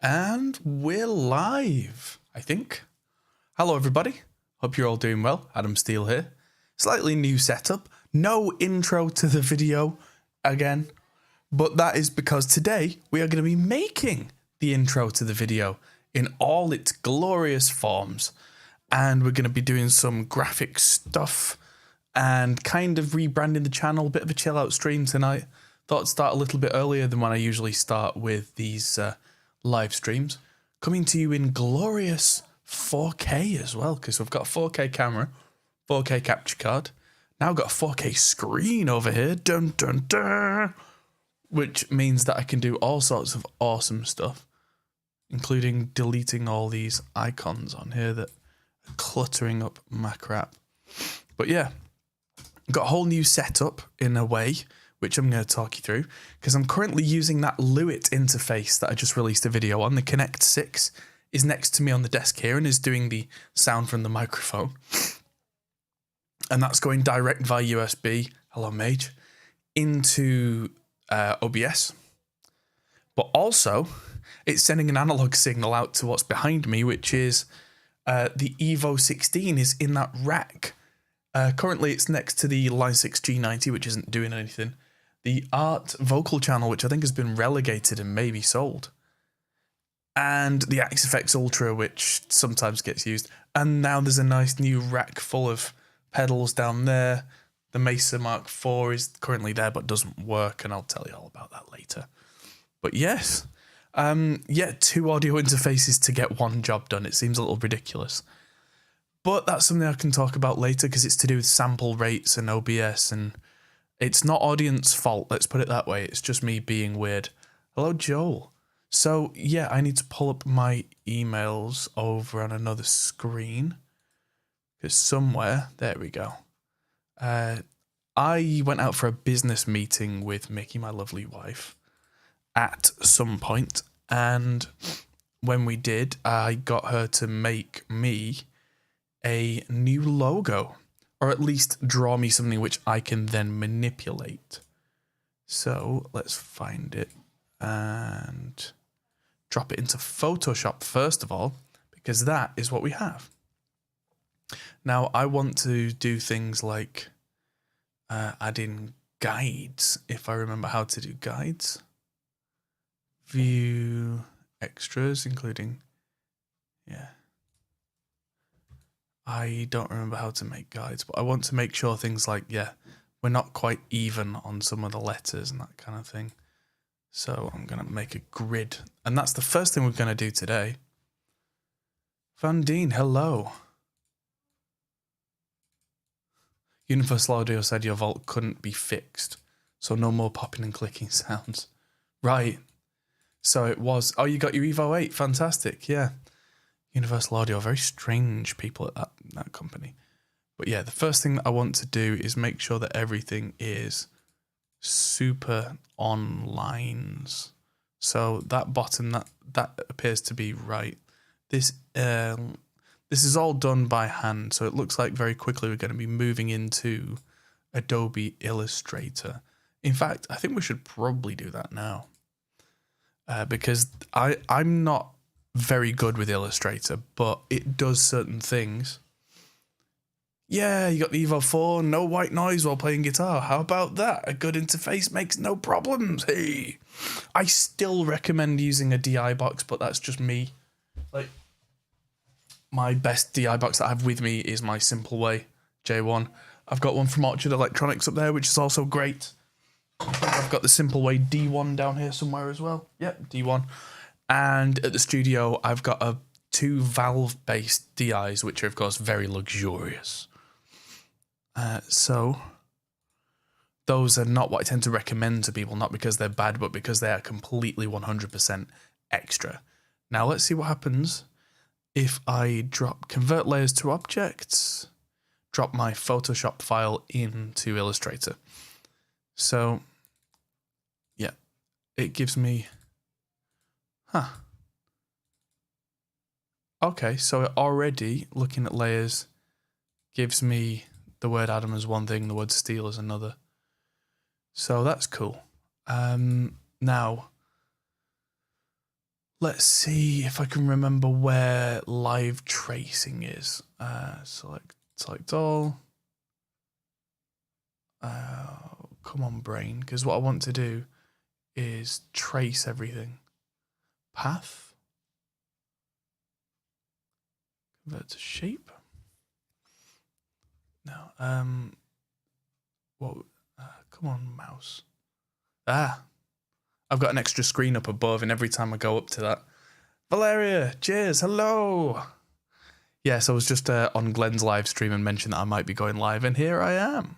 And we're live, I think. Hello, everybody. Hope you're all doing well. Adam Steele here. Slightly new setup. No intro to the video again. But that is because today we are going to be making the intro to the video in all its glorious forms. And we're going to be doing some graphic stuff and kind of rebranding the channel. Bit of a chill out stream tonight. Thought I'd start a little bit earlier than when I usually start with these live streams, coming to you in glorious 4K as well, because we've got a 4K camera, 4K capture card, now got a 4K screen over here, dun dun dun, which means that I can do all sorts of awesome stuff, including deleting all these icons on here that are cluttering up my crap. But yeah, got a whole new setup in a way, which I'm going to talk you through, because I'm currently using that Lewitt interface that I just released a video on. The Connect 6 is next to me on the desk here and is doing the sound from the microphone. And that's going direct via USB, hello Mage, into OBS. But also, it's sending an analog signal out to what's behind me, which is the Evo 16 is in that rack. Currently, it's next to the Line 6 G90, which isn't doing anything. The Art vocal channel, which I think has been relegated and maybe sold. And the Axe-Fx Ultra, which sometimes gets used. And now there's a nice new rack full of pedals down there. The Mesa Mark IV is currently there but doesn't work, and I'll tell you all about that later. But yes, yeah, 2 audio interfaces to get one job done. It seems a little ridiculous. But that's something I can talk about later because it's to do with sample rates and OBS, and it's not audience fault, let's put it that way. It's just me being weird. Hello, Joel. So, yeah, I need to pull up my emails over on another screen. Because somewhere, there we go. I went out for a business meeting with Mickey, my lovely wife, at some point. And when we did, I got her to make me a new logo. Or at least draw me something which I can then manipulate. So let's find it and drop it into Photoshop first of all, because that is what we have. Now I want to do things like add in guides, if I remember how to do guides. View extras, including, yeah. I don't remember how to make guides, but I want to make sure things like, yeah, we're not quite even on some of the letters and that kind of thing. So I'm going to make a grid. And that's the first thing we're going to do today. Van Deen, hello. Universal Audio said your vault couldn't be fixed, so no more popping and clicking sounds. Right. So it was, oh, you got your Evo 8, fantastic, yeah. Universal Audio, very strange people at that company. But yeah, the first thing that I want to do is make sure that everything is super on lines. So that bottom, that appears to be right. This is all done by hand, so it looks like very quickly we're going to be moving into Adobe Illustrator. In fact, I think we should probably do that now. Because I'm not very good with Illustrator, but it does certain things. Yeah, you got the Evo 4, no white noise while playing guitar. How about that? A good interface makes no problems. Hey, I still recommend using a DI box, but that's just me. Like, my best DI box that I have with me is my Simple Way J1. I've got one from Orchard Electronics up there, which is also great. I've got the Simple Way D1 down here somewhere as well. Yep, D1. And at the studio, I've got 2 valve-based DIs, which are, of course, very luxurious. So those are not what I tend to recommend to people, not because they're bad, but because they are completely 100% extra. Now, let's see what happens if I convert layers to objects, drop my Photoshop file into Illustrator. So, yeah, it gives me... Huh. Okay, so it already, looking at layers, gives me the word Adam as one thing, the word steel as another. So that's cool. Now, Let's see if I can remember where live tracing is. Select all. Come on, brain, because what I want to do is trace everything. Path. Convert to shape. No. What? Come on, mouse. I've got an extra screen up above, and every time I go up to that, Valeria, cheers, hello. Yes, I was just on Glenn's live stream and mentioned that I might be going live, and here I am.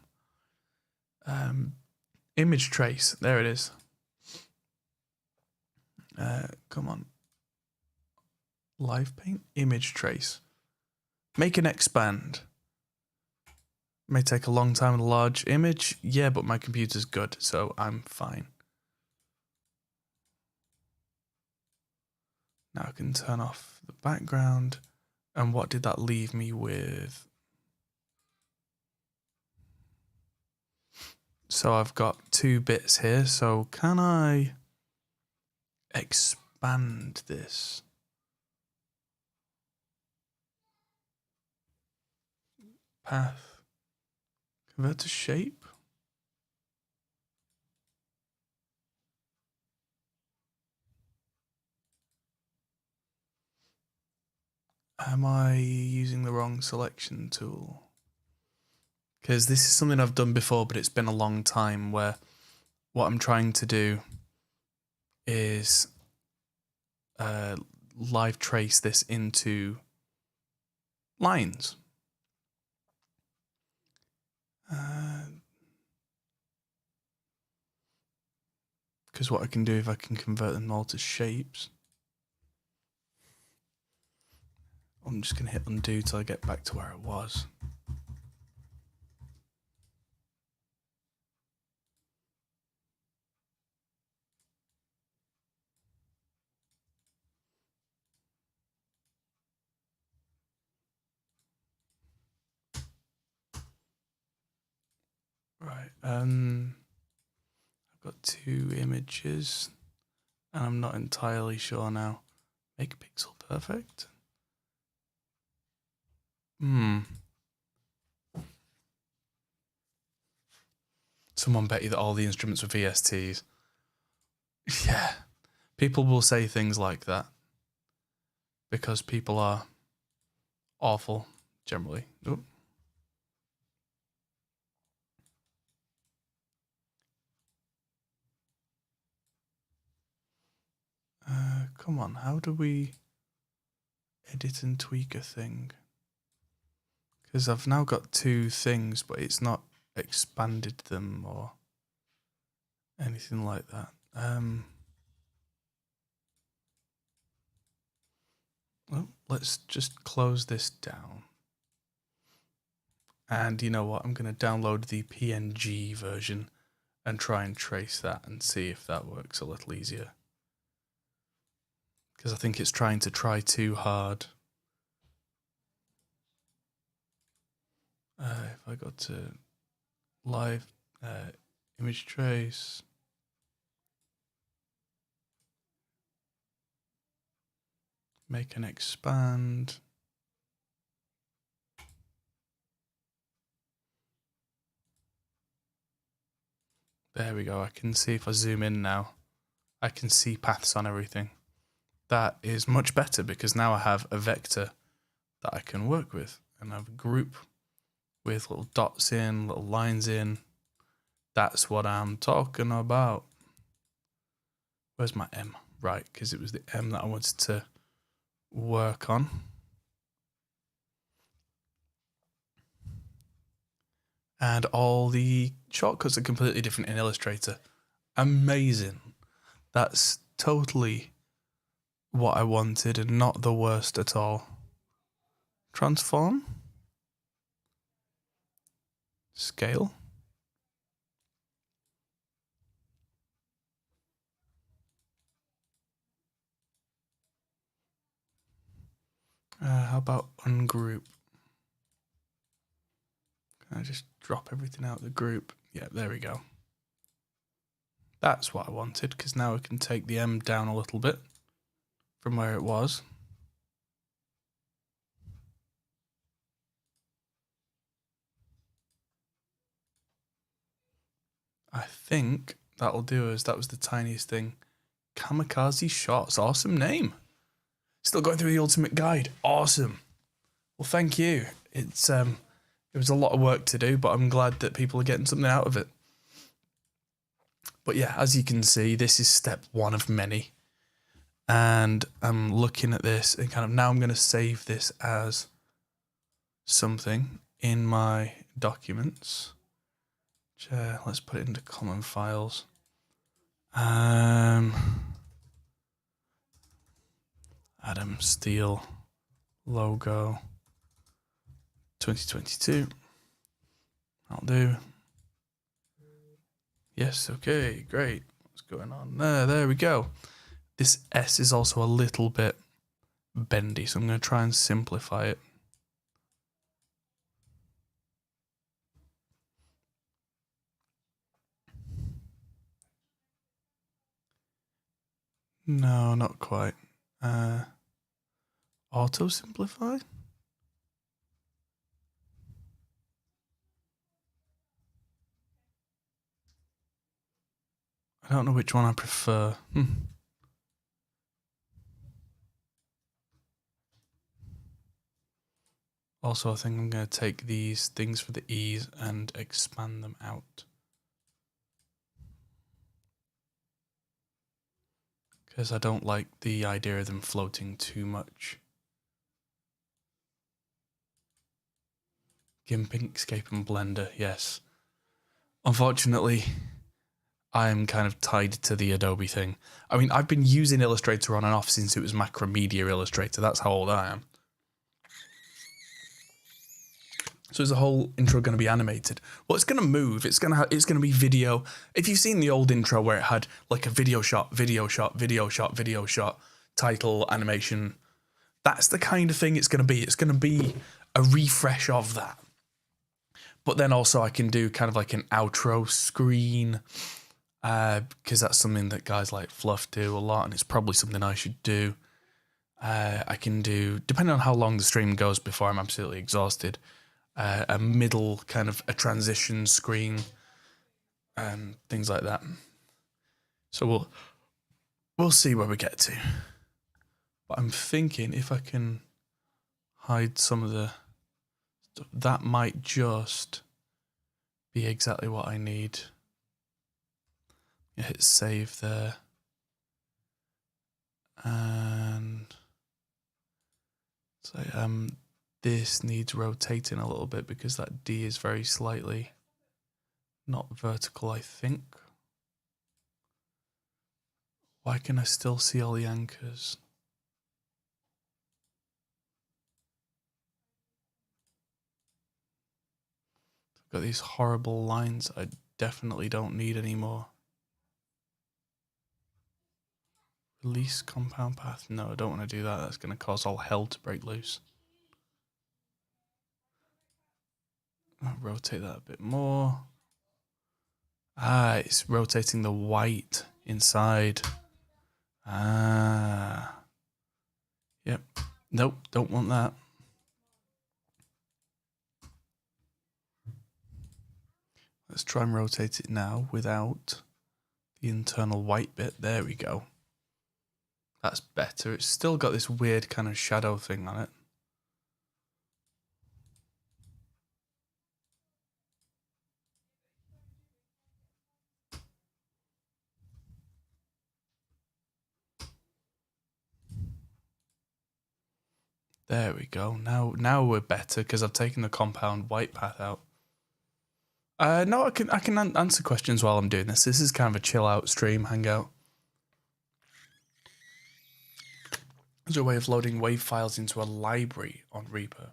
Image trace, there it is. Come on. Live paint, image trace. Make and expand. May take a long time with a large image. Yeah, but my computer's good, so I'm fine. Now I can turn off the background. And what did that leave me with? So I've got 2 bits here. So can I expand this? Path. Convert to shape. Am I using the wrong selection tool? Because this is something I've done before, but it's been a long time, where what I'm trying to do is live trace this into lines. Because what I can do, if I can convert them all to shapes. I'm just going to hit undo till I get back to where it was. Right, I've got 2 images, and I'm not entirely sure now. Make pixel perfect? Someone bet you that all the instruments were VSTs. Yeah, people will say things like that because people are awful generally. Oop. Come on, how do we edit and tweak a thing? Because I've now got 2 things, but it's not expanded them or anything like that. Well, let's just close this down. And you know what? I'm going to download the PNG version and try and trace that and see if that works a little easier. Because I think it's trying to try too hard. If I go to live image trace, make and expand. There we go. I can see if I zoom in now, I can see paths on everything. That is much better because now I have a vector that I can work with, and I have a group with little dots in, little lines in. That's what I'm talking about. Where's my M? Right, because it was the M that I wanted to work on. And all the shortcuts are completely different in Illustrator. Amazing. That's totally what I wanted and not the worst at all. Transform. Scale. How about ungroup? Can I just drop everything out of the group? Yeah, there we go. That's what I wanted, because now I can take the M down a little bit. from where it was. I think that'll do us. That was the tiniest thing. Kamikaze Shots. Awesome name. Still going through the ultimate guide. Awesome. Well, thank you. It was a lot of work to do, but I'm glad that people are getting something out of it. But yeah, as you can see, this is step one of many. And I'm looking at this and kind of now I'm going to save this as something in my documents. Let's put it into common files. Adam Steele logo 2022. I'll do. Yes, okay, great. What's going on there? There we go. This S is also a little bit bendy, so I'm going to try and simplify it. No, not quite. Auto simplify? I don't know which one I prefer. Also, I think I'm going to take these things for the E's and expand them out. Because I don't like the idea of them floating too much. GIMP, Inkscape and Blender, yes. Unfortunately, I'm kind of tied to the Adobe thing. I mean, I've been using Illustrator on and off since it was Macromedia Illustrator. That's how old I am. So is the whole intro going to be animated? Well, it's going to move. It's going to be video. If you've seen the old intro where it had like a video shot, video shot, video shot, video shot, title, animation, that's the kind of thing it's going to be. It's going to be a refresh of that. But then also I can do kind of like an outro screen because that's something that guys like Fluff do a lot, and it's probably something I should do. I can do, depending on how long the stream goes before I'm absolutely exhausted, a middle kind of a transition screen and things like that. So we'll see where we get to. But I'm thinking if I can hide some of the stuff, that might just be exactly what I need. Hit save there. And so this needs rotating a little bit because that D is very slightly not vertical, I think. Why can I still see all the anchors? I've got these horrible lines I definitely don't need anymore. Release compound path. No, I don't want to do that. That's going to cause all hell to break loose. I'll rotate that a bit more. Ah, it's rotating the white inside. Ah. Yep. Nope, don't want that. Let's try and rotate it now without the internal white bit. There we go. That's better. It's still got this weird kind of shadow thing on it. There we go. Now we're better because I've taken the compound white path out. No, I can answer questions while I'm doing this. This is kind of a chill out stream, hangout. There's a way of loading WAV files into a library on Reaper.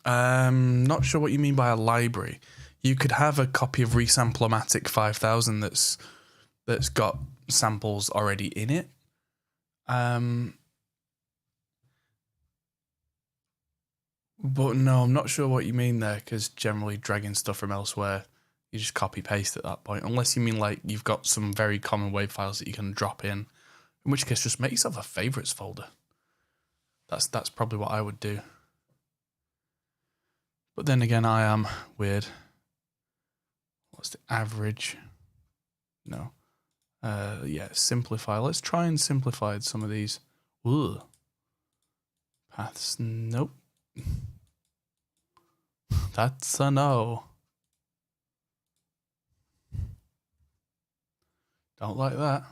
Not sure what you mean by a library. You could have a copy of Resamplomatic 5000 that's got samples already in it. But no, I'm not sure what you mean there, because generally dragging stuff from elsewhere, you just copy paste at that point. Unless you mean like you've got some very common WAV files that you can drop in In which case, just make yourself a favorites folder. That's probably what I would do. But then again, I am weird. What's the average? No. Yeah, simplify. Let's try and simplify some of these. Ugh. Paths. Nope. That's a no. Don't like that.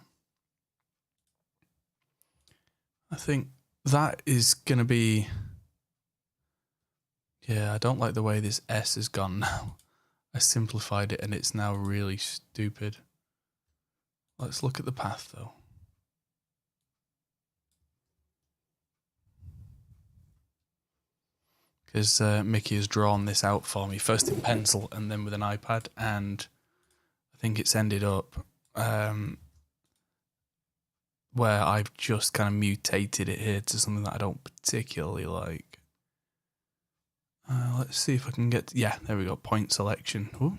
I think that is going to be... Yeah, I don't like the way this S has gone now. I simplified it and it's now really stupid. Let's look at the path though. Because Mickey has drawn this out for me, first in pencil and then with an iPad, and I think it's ended up where I've just kind of mutated it here to something that I don't particularly like. Let's see if I can get... Yeah, there we go, point selection. Ooh.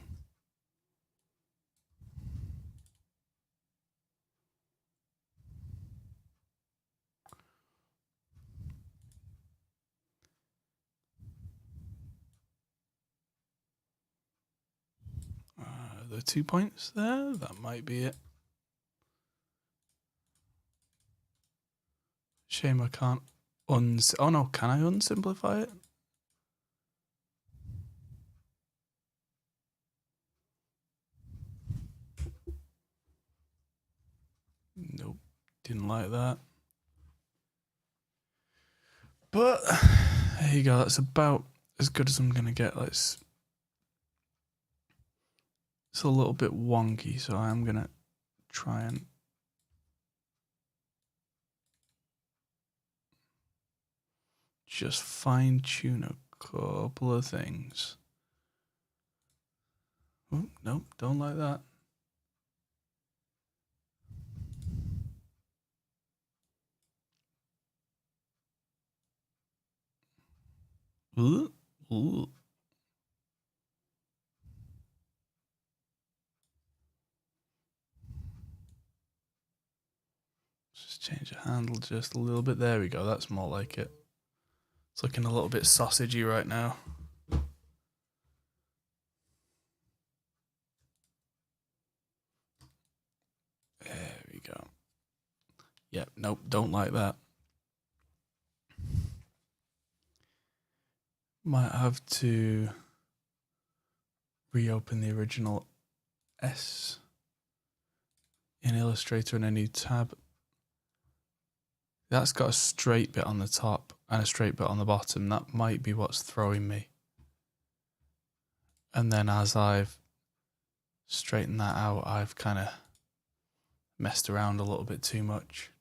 The 2 points there, that might be it. Shame I can't oh no, can I unsimplify it? Nope, didn't like that. But there you go, that's about as good as I'm gonna get. It's a little bit wonky, so I'm gonna try and just fine tune a couple of things. Oh, nope, don't like that. Ooh, ooh. Just change the handle just a little bit. There we go, that's more like it. It's looking a little bit sausagey right now. There we go. Yep, nope, don't like that. Might have to reopen the original S in Illustrator in a new tab. That's got a straight bit on the top and a straight bit on the bottom. That might be what's throwing me. And then as I've straightened that out, I've kind of messed around a little bit too much.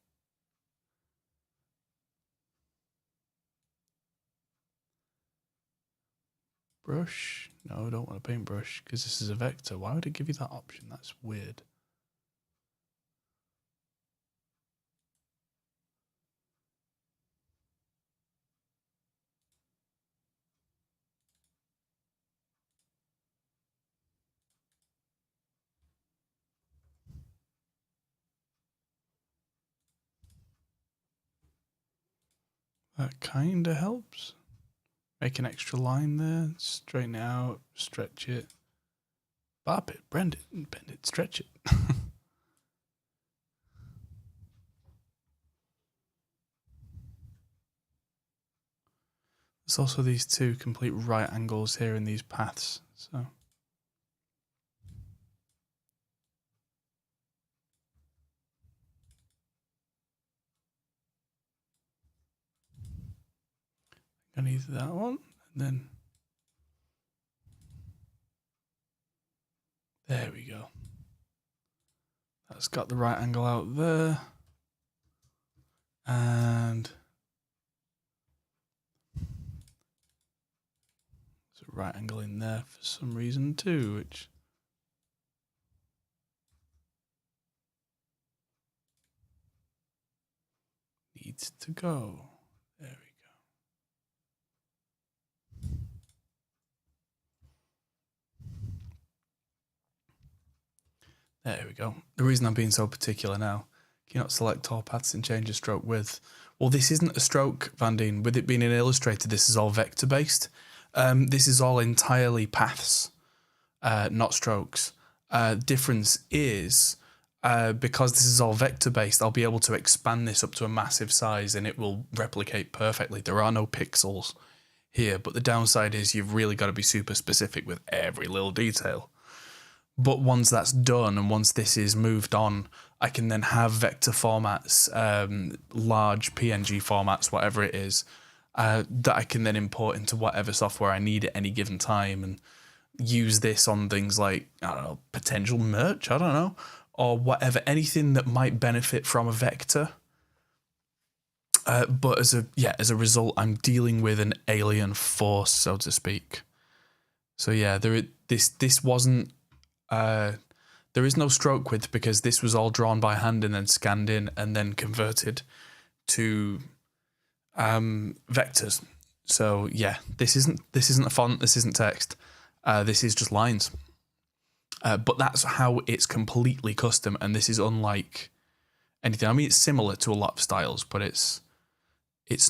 Brush? No, I don't want a paintbrush because this is a vector. Why would it give you that option? That's weird. That kind of helps. Make an extra line there, straighten it out, stretch it. Bop it, bend it, stretch it. There's also these two complete right angles here in these paths, so. I need that one, and then there we go. That's got the right angle out there. And there's a right angle in there for some reason too, which needs to go. There we go. There we go. The reason I'm being so particular now, Can you not select all paths and change the stroke width? Well, this isn't a stroke, Vandine. With it being in Illustrator, this is all vector-based. This is all entirely paths, not strokes. Difference is, because this is all vector-based, I'll be able to expand this up to a massive size and it will replicate perfectly. There are no pixels here, but the downside is you've really got to be super specific with every little detail. But once that's done and once this is moved on, I can then have vector formats, large PNG formats, whatever it is, that I can then import into whatever software I need at any given time and use this on things like, I don't know, potential merch, I don't know, or whatever, anything that might benefit from a vector. But as a result, I'm dealing with an alien force, so to speak. So yeah, this wasn't. There is no stroke width because this was all drawn by hand and then scanned in and then converted to vectors. So yeah, this isn't a font. This isn't text. This is just lines. But that's how it's completely custom, and this is unlike anything. I mean, it's similar to a lot of styles, but it's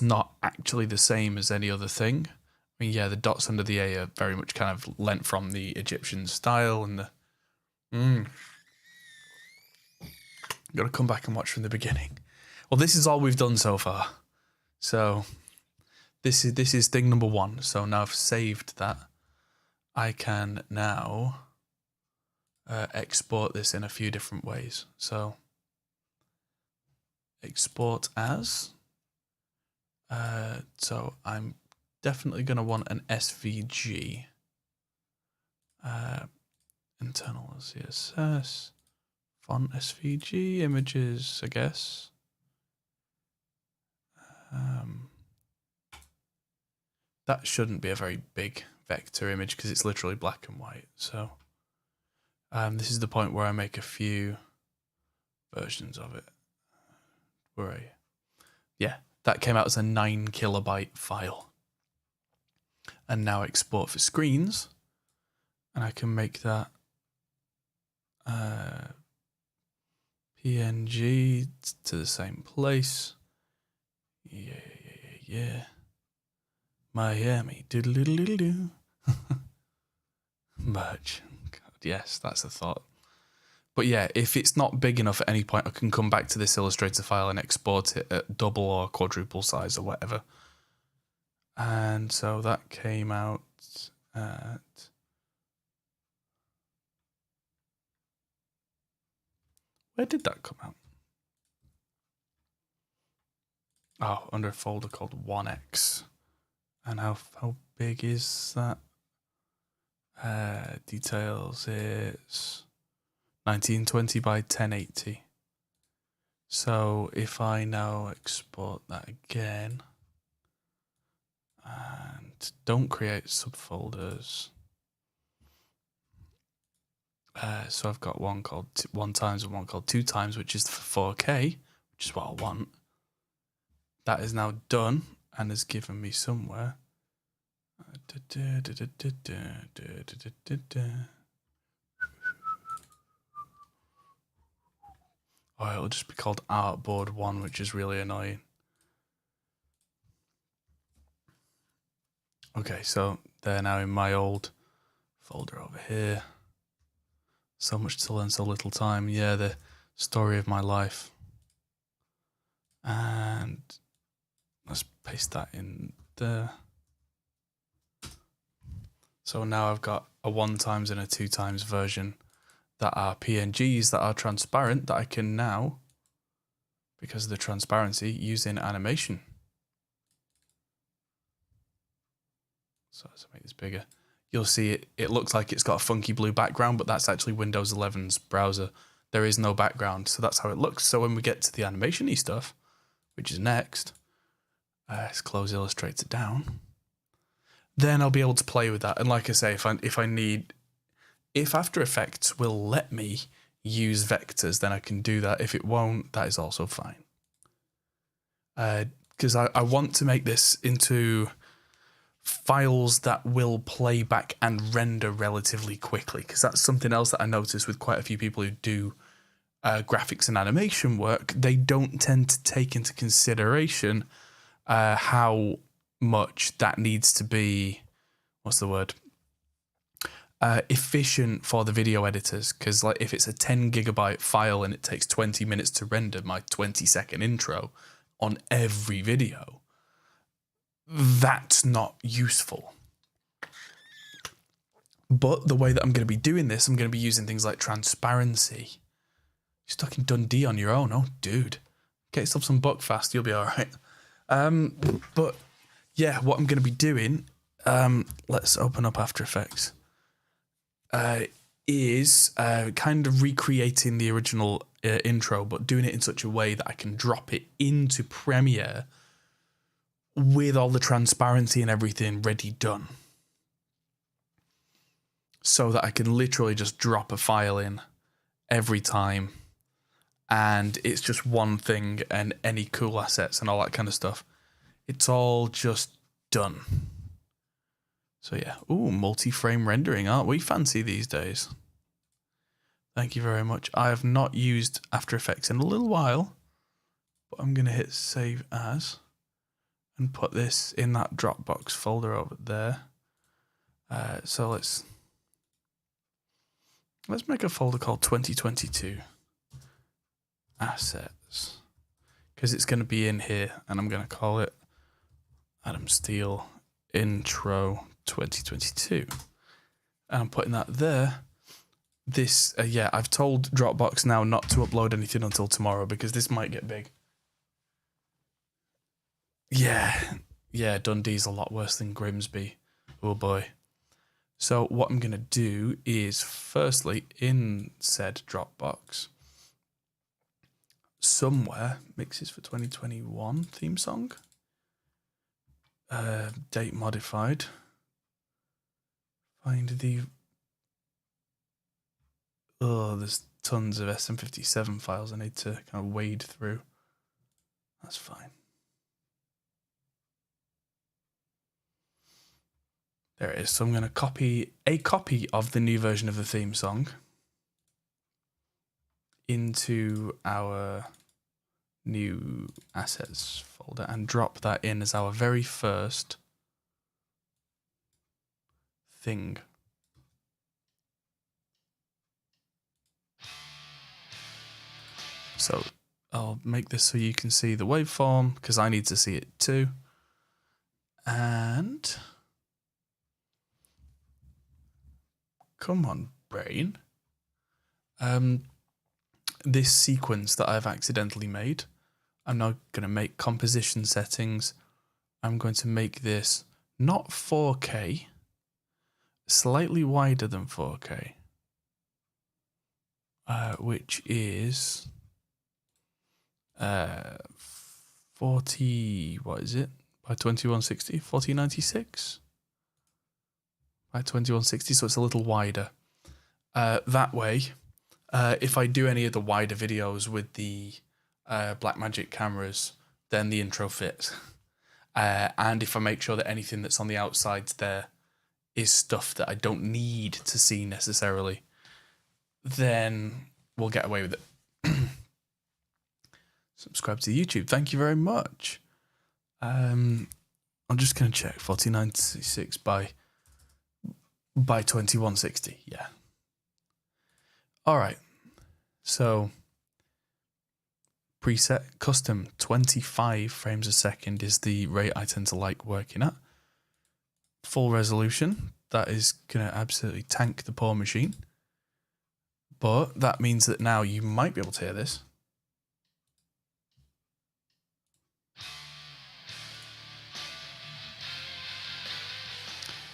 not actually the same as any other thing. I mean, yeah, the dots under the A are very much kind of lent from the Egyptian style, and the Gotta come back and watch from the beginning. Well, this is all we've done so far. So this is thing number 1. So now I've saved that. I can now export this in a few different ways. So export as. So I'm definitely going to want an SVG. Internal CSS. Font SVG. Images, I guess. That shouldn't be a very big vector image because it's literally black and white. So this is the point where I make a few versions of it. Where are you? Yeah, that came out as a 9 kilobyte file. And now export for screens. And I can make that PNG to the same place. Yeah. Miami. Doodle-doodle-doodle-doo. Merch. God, yes, that's a thought. But yeah, if it's not big enough at any point, I can come back to this Illustrator file and export it at double or quadruple size or whatever. And so that came out at... Where did that come out? Oh, under a folder called 1x. And how big is that? Details, it's 1920 by 1080. So if I now export that again and don't create subfolders. So I've got one called 1 times and one called 2 times, which is for 4K, which is what I want. That is now done and has given me somewhere. Oh, it'll just be called Artboard 1, which is really annoying. Okay, so they're now in my old folder over here. So much to learn, so little time. Yeah, the story of my life. And let's paste that in there. So now I've got a 1 times and a 2 times version that are PNGs that are transparent that I can now, because of the transparency, use in animation. So let's make this bigger. You'll see it looks like it's got a funky blue background, but that's actually Windows 11's browser. There is no background, so that's how it looks. So when we get to the animation-y stuff, which is next, let's close Illustrator down. Then I'll be able to play with that. And like I say, if After Effects will let me use vectors, then I can do that. If it won't, that is also fine. Because I want to make this into files that will play back and render relatively quickly, because that's something else that I notice with quite a few people who do graphics and animation work, they don't tend to take into consideration how much that needs to be, what's the word? Efficient for the video editors, because like if it's a 10 gigabyte file and it takes 20 minutes to render my 20-second intro on every video, that's not useful. But the way that I'm going to be doing this, I'm going to be using things like transparency. You're stuck in Dundee on your own. Oh, dude. Get yourself some Buckfast. You'll be all right. But yeah, what I'm going to be doing, let's open up After Effects, is kind of recreating the original intro, but doing it in such a way that I can drop it into Premiere with all the transparency and everything ready done. So that I can literally just drop a file in every time and it's just one thing, and any cool assets and all that kind of stuff, it's all just done. So yeah, ooh, multi-frame rendering, aren't we fancy these days? Thank you very much. I have not used After Effects in a little while, but I'm going to hit Save As and put this in that Dropbox folder over there. So let's make a folder called 2022 Assets, because it's going to be in here, and I'm going to call it Adam Steele Intro 2022. And I'm putting that there. This, yeah, I've told Dropbox now not to upload anything until tomorrow because this might get big. Yeah, Dundee's a lot worse than Grimsby. Oh boy. So what I'm going to do is, firstly, in said Dropbox, somewhere, mixes for 2021 theme song, date modified, find the, there's tons of SM57 files I need to kind of wade through. That's fine. There it is. So I'm going to copy a copy of the new version of the theme song into our new assets folder and drop that in as our very first thing. So I'll make this so you can see the waveform, because I need to see it too. And come on, brain. This sequence that I've accidentally made, I'm now going to make composition settings. I'm going to make this not 4K, slightly wider than 4K, which is 40, what is it? By 2160, 4096? By 2160, so it's a little wider. That way, if I do any of the wider videos with the Blackmagic cameras, then the intro fits. And if I make sure that anything that's on the outsides there is stuff that I don't need to see necessarily, then we'll get away with it. Subscribe to YouTube. Thank you very much. I'm just going to check 4096 by 2160. Yeah. All right. So preset custom 25 frames a second is the rate I tend to like working at. Full resolution, that is going to absolutely tank the poor machine. But that means that now you might be able to hear this.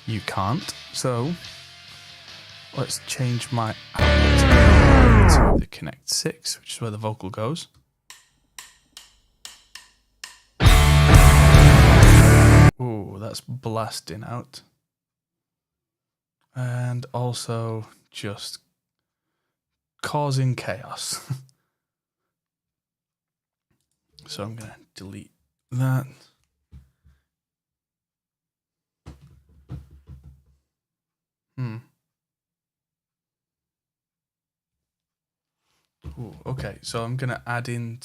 You can't. So let's change my output to the Connect 6, which is where the vocal goes. Ooh, that's blasting out. And also just causing chaos. So I'm going to delete that. Ooh, okay, so I'm gonna add in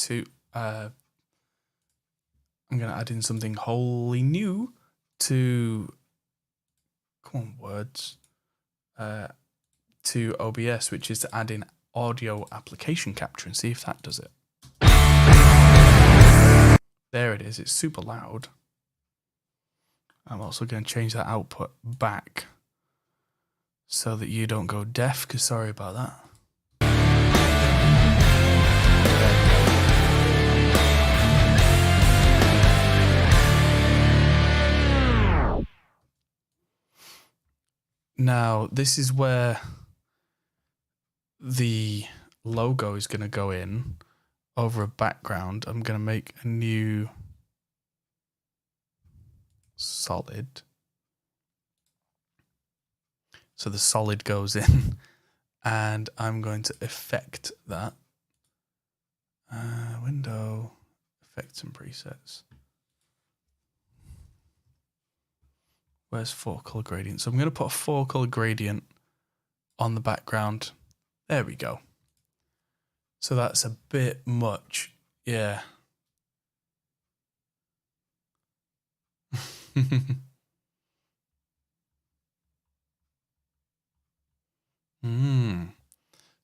something wholly new to, come on words, to OBS, which is to add in audio application capture and see if that does it. There it is. It's super loud. I'm also going to change that output back so that you don't go deaf, because sorry about that. Now, this is where the logo is going to go in over a background. I'm going to make a new solid. So the solid goes in, and I'm going to effect that. Window, effects and presets. Where's 4-color gradient? So I'm going to put a 4-color gradient on the background. There we go. So that's a bit much. Yeah.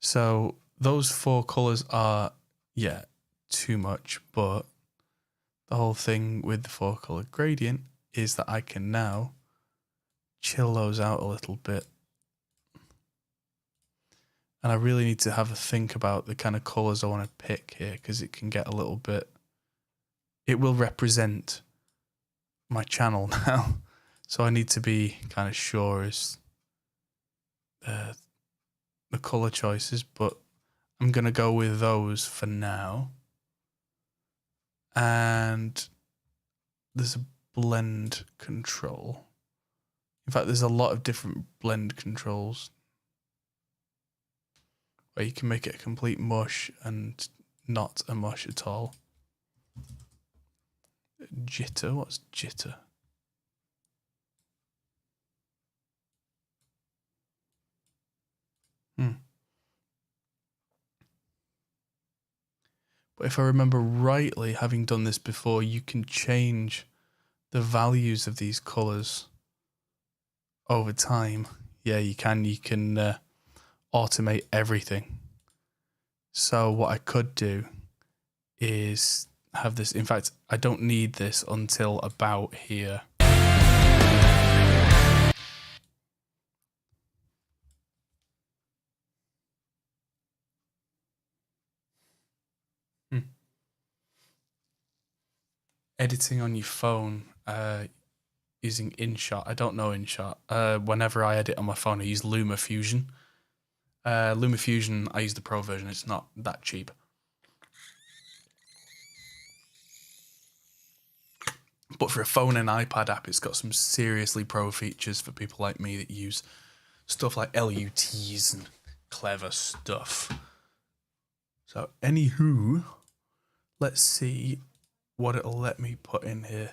So those 4 colors are, yeah, too much, but the whole thing with the 4-color gradient is that I can now chill those out a little bit. And I really need to have a think about the kind of colors I want to pick here, because it can get a little bit, it will represent my channel now. So I need to be kind of sure as the color choices, but I'm going to go with those for now. And there's a blend control. In fact, there's a lot of different blend controls where you can make it a complete mush and not a mush at all. Jitter, what's jitter? But if I remember rightly, having done this before, you can change the values of these colors over time. Yeah, you can. You can automate everything. So what I could do is have this. In fact, I don't need this until about here. Editing on your phone using InShot. I don't know InShot. Whenever I edit on my phone, I use LumaFusion. LumaFusion, I use the Pro version. It's not that cheap. But for a phone and iPad app, it's got some seriously pro features for people like me that use stuff like LUTs and clever stuff. So, anywho, let's see what it'll let me put in here.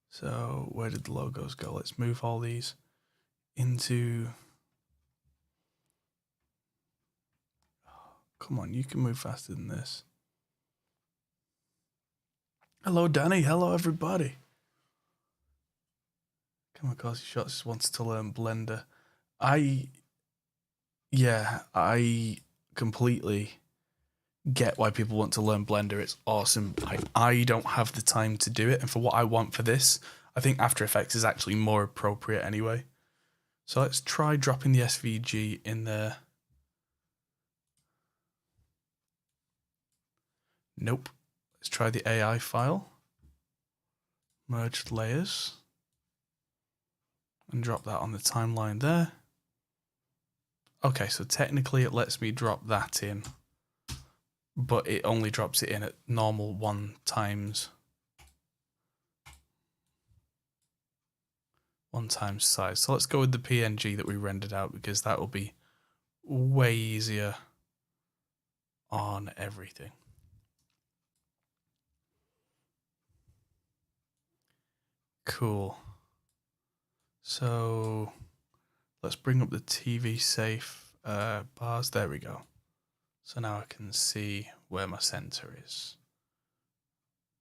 So, where did the logos go? Let's move all these into... Come on, you can move faster than this. Hello, Danny. Hello, everybody. Come on, Causey Shots just wants to learn Blender. I completely get why people want to learn Blender. It's awesome. I don't have the time to do it, and for what I want for this, I think After Effects is actually more appropriate anyway. So let's try dropping the SVG in there. Nope. Let's try the AI file. Merged layers. And drop that on the timeline there. Okay, so technically it lets me drop that in, but it only drops it in at normal 1 times size. So let's go with the PNG that we rendered out, because that will be way easier on everything. Cool. So let's bring up the TV safe bars. There we go. So now I can see where my center is.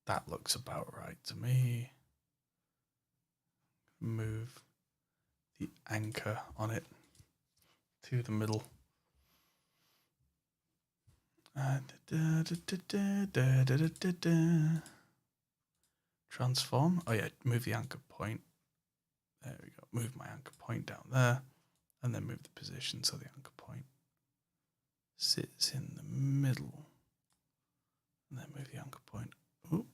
That looks about right to me. Move the anchor on it to the middle. Transform. Oh yeah, move the anchor point. There we go. Move my anchor point down there, and then move the position so the anchor point sits in the middle. And then move the anchor point. Ooh.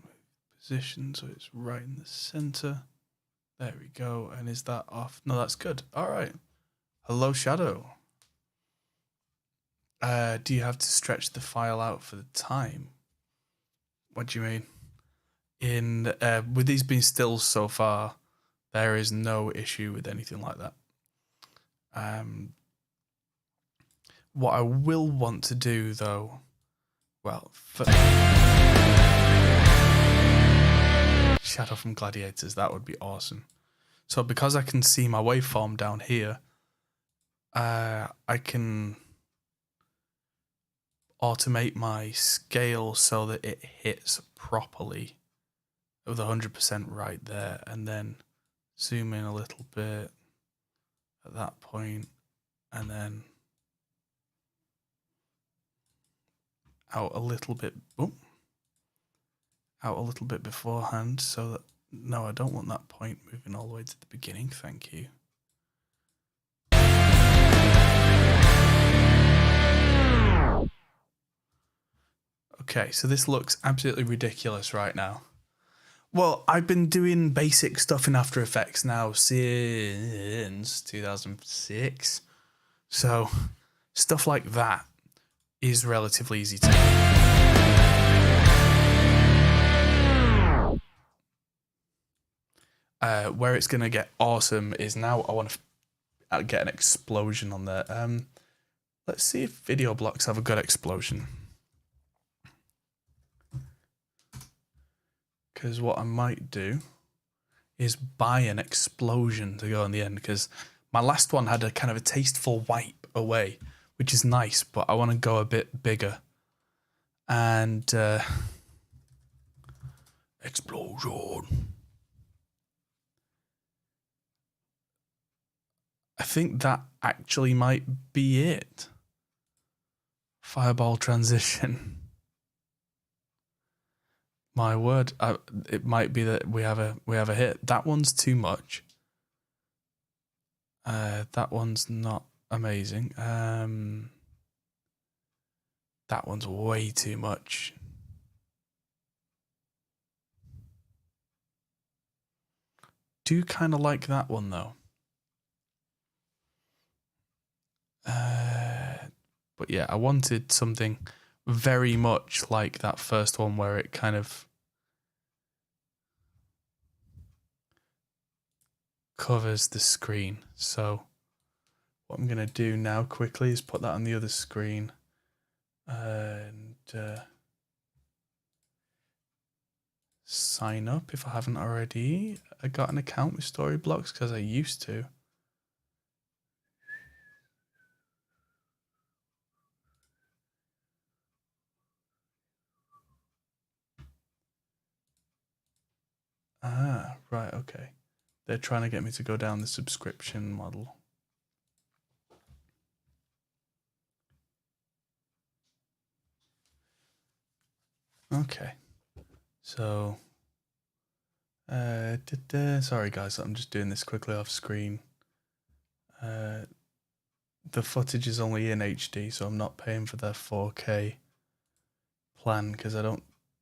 Move position so it's right in the center. There we go. And is that off? No, that's good. All right. Hello, shadow. Do you have to stretch the file out for the time? What do you mean? With these being stills so far, there is no issue with anything like that. What I will want to do though, well, Shadow from Gladiators, that would be awesome. So because I can see my waveform down here, I can automate my scale so that it hits properly with 100% right there, and then zoom in a little bit at that point, and then out a little bit, out a little bit beforehand, so that, no, I don't want that point moving all the way to the beginning, thank you. Okay, so this looks absolutely ridiculous right now. Well, I've been doing basic stuff in After Effects now since 2006. So stuff like that is relatively easy to do. Where it's going to get awesome is now I want to get an explosion on there. Let's see if video blocks have a good explosion. Because what I might do is buy an explosion to go on the end, because my last one had a kind of a tasteful wipe away, which is nice, but I want to go a bit bigger. And explosion. I think that actually might be it. Fireball transition. My word, it might be that we have a hit. That one's too much. That one's not amazing. That one's way too much. Do kind of like that one though. But yeah, I wanted something very much like that first one where it kind of covers the screen. So what I'm going to do now quickly is put that on the other screen and sign up if I haven't already. I got an account with Storyblocks because I used to. Ah, right, okay. They're trying to get me to go down the subscription model. Okay. So, sorry guys, I'm just doing this quickly off screen. The footage is only in HD, so I'm not paying for their 4K plan because I don't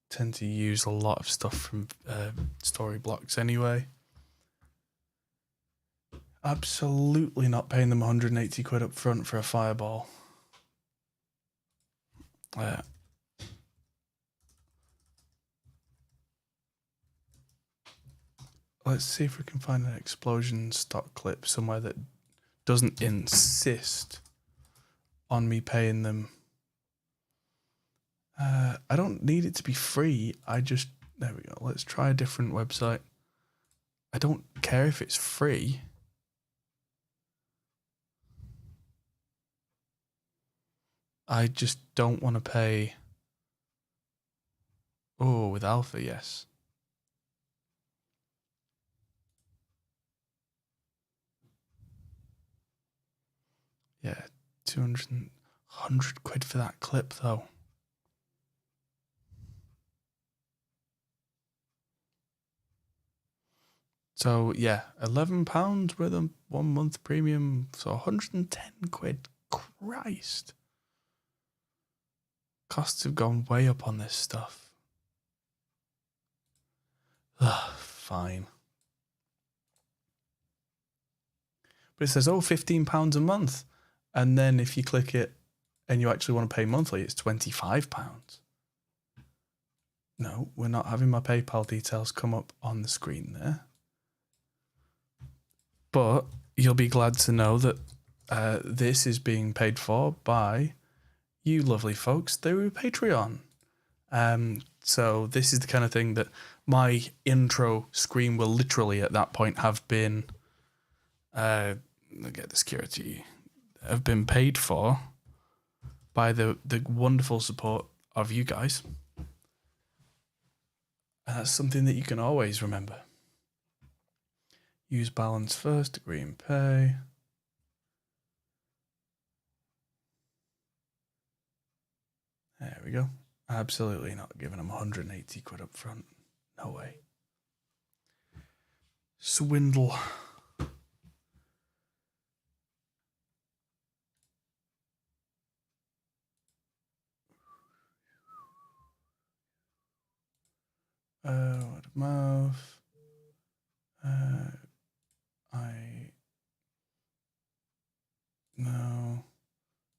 tend to use a lot of stuff from Storyblocks anyway. Absolutely not paying them 180 quid up front for a fireball. Let's see if we can find an explosion stock clip somewhere that doesn't insist on me paying them. I don't need it to be free. There we go. Let's try a different website. I don't care if it's free. I just don't want to pay. Oh, with alpha, yes. Yeah, 100 quid for that clip, though. So, yeah, £11 with a 1 month premium. So, 110 quid. Christ. Costs have gone way up on this stuff. Ugh, fine. But it says, oh, £15 a month. And then if you click it and you actually want to pay monthly, it's £25. No, we're not having my PayPal details come up on the screen there. But you'll be glad to know that this is being paid for by you lovely folks through Patreon. So this is the kind of thing that my intro screen will literally at that point have been, get the security, have been paid for by the wonderful support of you guys. And that's something that you can always remember. Use balance first, agree and pay. There we go. Absolutely not giving them 180 quid up front. No way. Swindle. Word of mouth. No.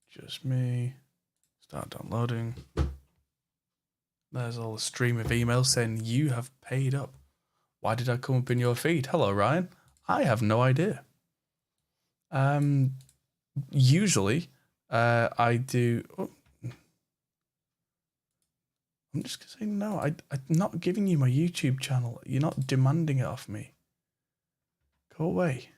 Just me. Start downloading. There's all the stream of emails saying you have paid up. Why did I come up in your feed? Hello, Ryan. I have no idea. Usually, I do. Oh. I'm just gonna say no. I'm not giving you my YouTube channel. You're not demanding it off me. Go away.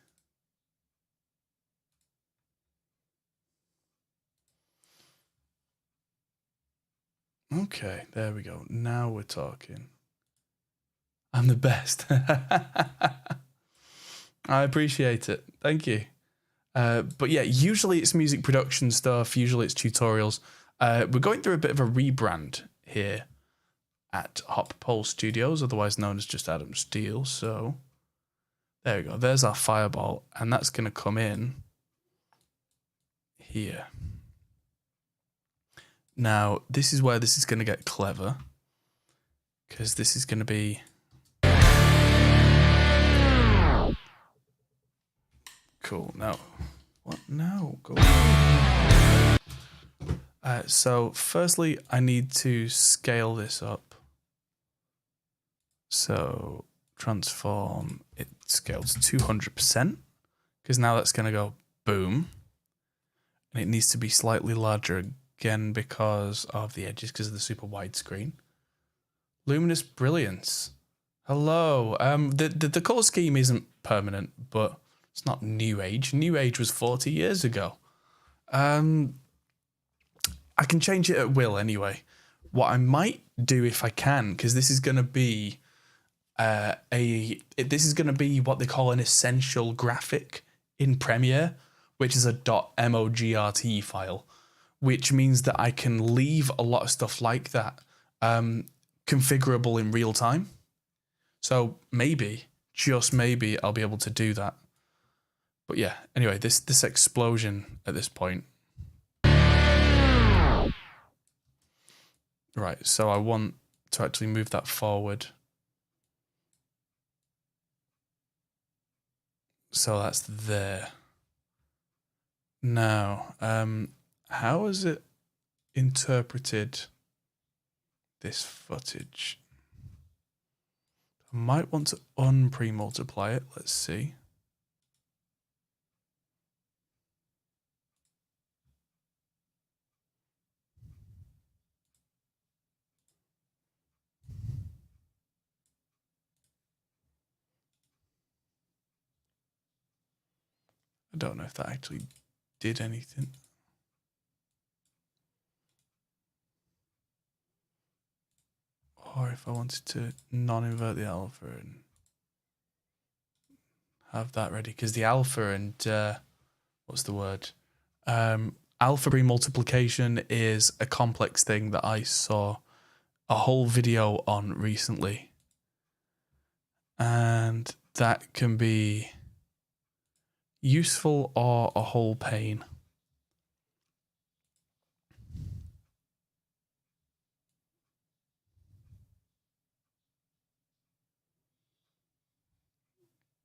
Okay, there we go. Now we're talking. I'm the best. I appreciate it. Thank you. But yeah, usually it's music production stuff. Usually it's tutorials. We're going through a bit of a rebrand here at Hop Pole Studios, otherwise known as just Adam Steele. So there we go. There's our fireball, and that's going to come in here. Now, this is where this is going to get clever, because this is going to be... Cool. No. What? No. Go. So, firstly, I need to scale this up. So, transform. It scales 200%, because now that's going to go boom. And it needs to be slightly larger again because of the edges, because of the super wide screen. Luminous Brilliance. Hello. The color scheme isn't permanent, but it's not New Age. New Age was 40 years ago. I can change it at will anyway. What I might do if I can, because this is going to be this is going to be what they call an essential graphic in Premiere, which is a .mogrt file, which means that I can leave a lot of stuff like that configurable in real time. So maybe, just maybe, I'll be able to do that. But yeah, anyway, this explosion at this point. Right, so I want to actually move that forward. So that's there. Now, how has it interpreted this footage? I might want to unpre-multiply it. Let's see. I don't know if that actually did anything. Or if I wanted to non-invert the alpha and have that ready. Because the alpha and, what's the word? Alpha pre-multiplication is a complex thing that I saw a whole video on recently. And that can be useful or a whole pain.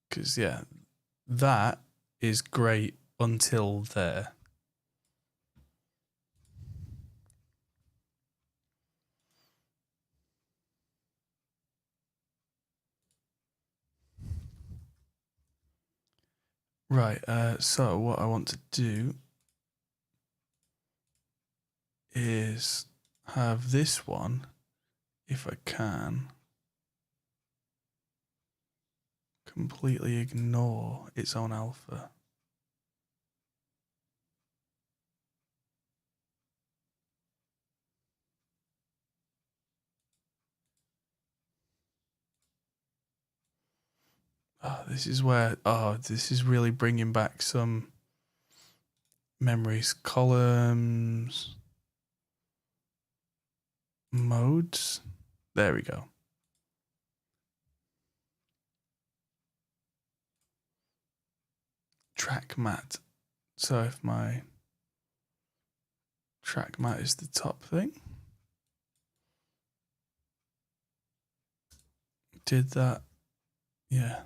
Because, yeah, that is great until there. Right, so what I want to do is have this one, if I can, completely ignore its own alpha. Oh, this is where, this is really bringing back some memories. Columns, modes. There we go. Track mat. So if my track mat is the top thing. Did that, yeah.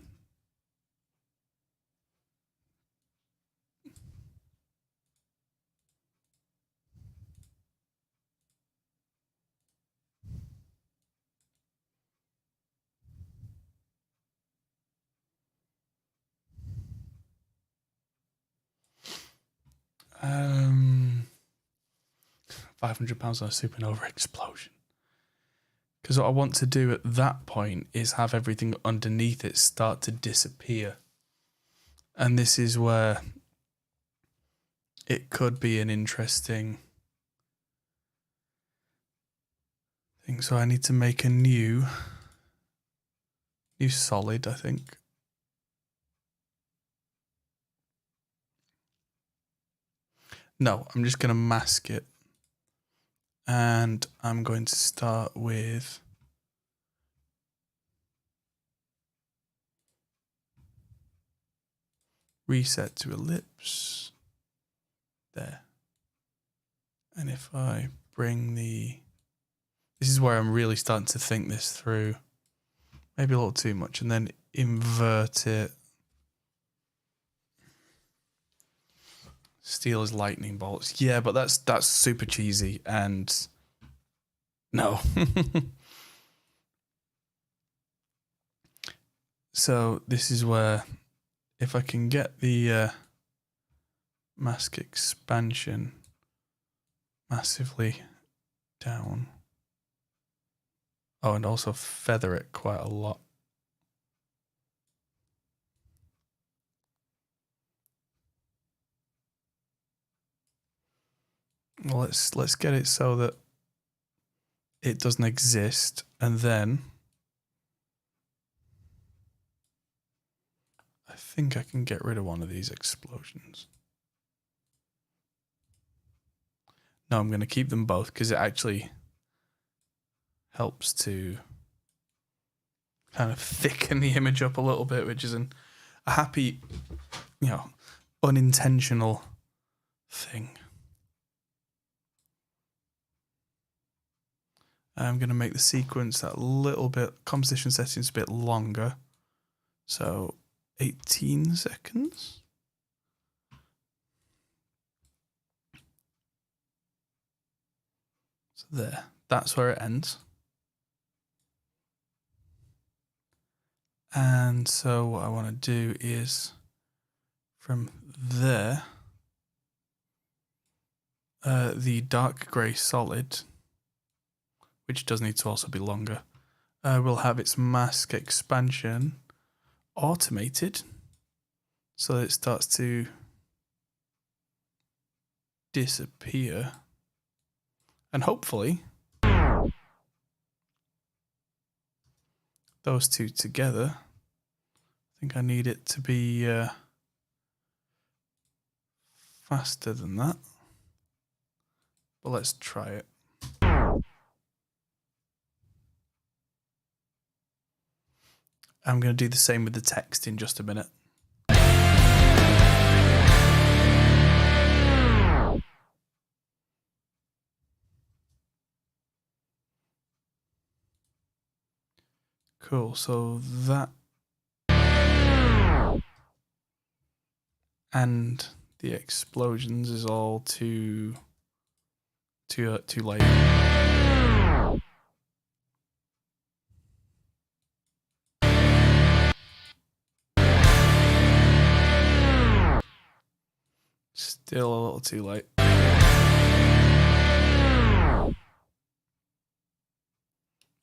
£500 on a supernova explosion. Because what I want to do at that point is have everything underneath it start to disappear. And this is where it could be an interesting thing. So I need to make a new solid, I think. No, I'm just going to mask it. And I'm going to start with reset to ellipse. There. And if I bring this is where I'm really starting to think this through. Maybe a little too much. And then invert it. Steel as lightning bolts. Yeah, but that's super cheesy and no. So this is where if I can get the mask expansion massively down. Oh, and also feather it quite a lot. Well, let's get it so that it doesn't exist, and then I think I can get rid of one of these explosions. No, I'm going to keep them both because it actually helps to kind of thicken the image up a little bit, which is a happy, unintentional thing. I'm going to make the sequence that little bit, composition settings a bit longer. So 18 seconds. So there, that's where it ends. And so what I want to do is from there, the dark grey solid, which does need to also be longer, will have its mask expansion automated so that it starts to disappear. And hopefully those two together. I think I need it to be faster than that. But let's try it. I'm going to do the same with the text in just a minute. Cool, so that and the explosions is all too late. Still a little too late.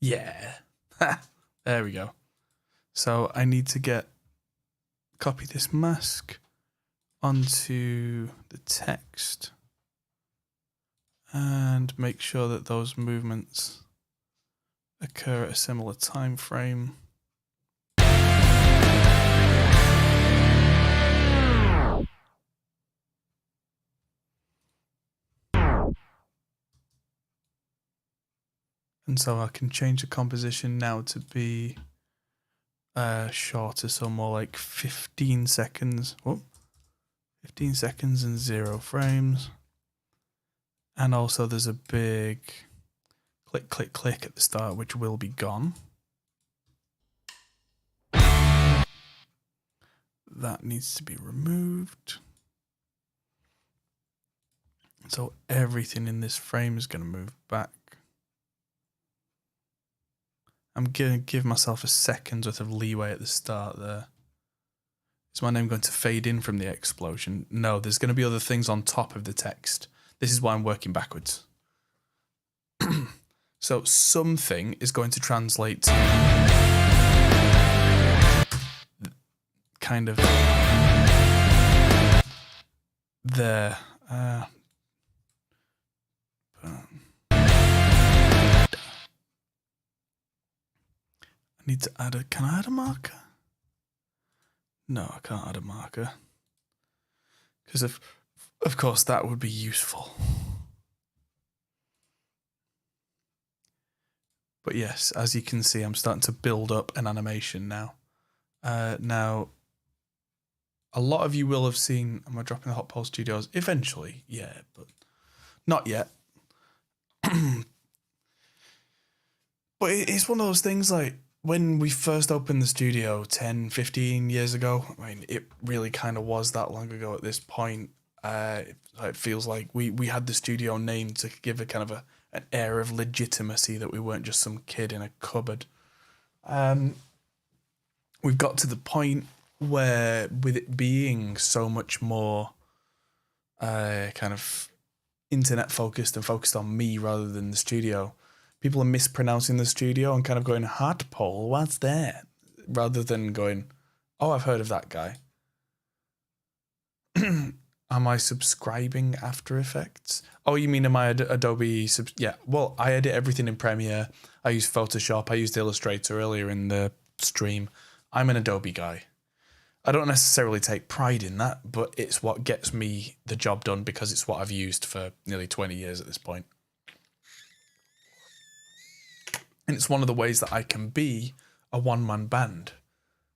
Yeah. There we go. So I need to copy this mask onto the text and make sure that those movements occur at a similar time frame. And so I can change the composition now to be shorter, so more like 15 seconds. Whoop. 15 seconds and 0 frames. And also there's a big click, click, click at the start, which will be gone. That needs to be removed. So everything in this frame is going to move back. I'm going to give myself a second's worth of leeway at the start there. Is my name going to fade in from the explosion? No, there's going to be other things on top of the text. This is why I'm working backwards. So something is going to translate to kind of there. I need to add a... Can I add a marker? No, I can't add a marker. Because of course that would be useful. But yes, as you can see, I'm starting to build up an animation now. Now, a lot of you will have seen... Am I dropping the Hot Pole Studios? Eventually, yeah, but not yet. But it's one of those things like... When we first opened the studio 10, 15 years ago, I mean, it really kind of was that long ago at this point. It feels like we had the studio name to give a kind of an air of legitimacy that we weren't just some kid in a cupboard. We've got to the point where, with it being so much more kind of internet focused and focused on me rather than the studio, people are mispronouncing the studio and kind of going, hot pole, what's that? Rather than going, oh, I've heard of that guy. Am I subscribing After Effects? Oh, you mean am I Adobe? Yeah, well, I edit everything in Premiere. I use Photoshop. I used Illustrator earlier in the stream. I'm an Adobe guy. I don't necessarily take pride in that, but it's what gets me the job done because it's what I've used for nearly 20 years at this point. And it's one of the ways that I can be a one-man band,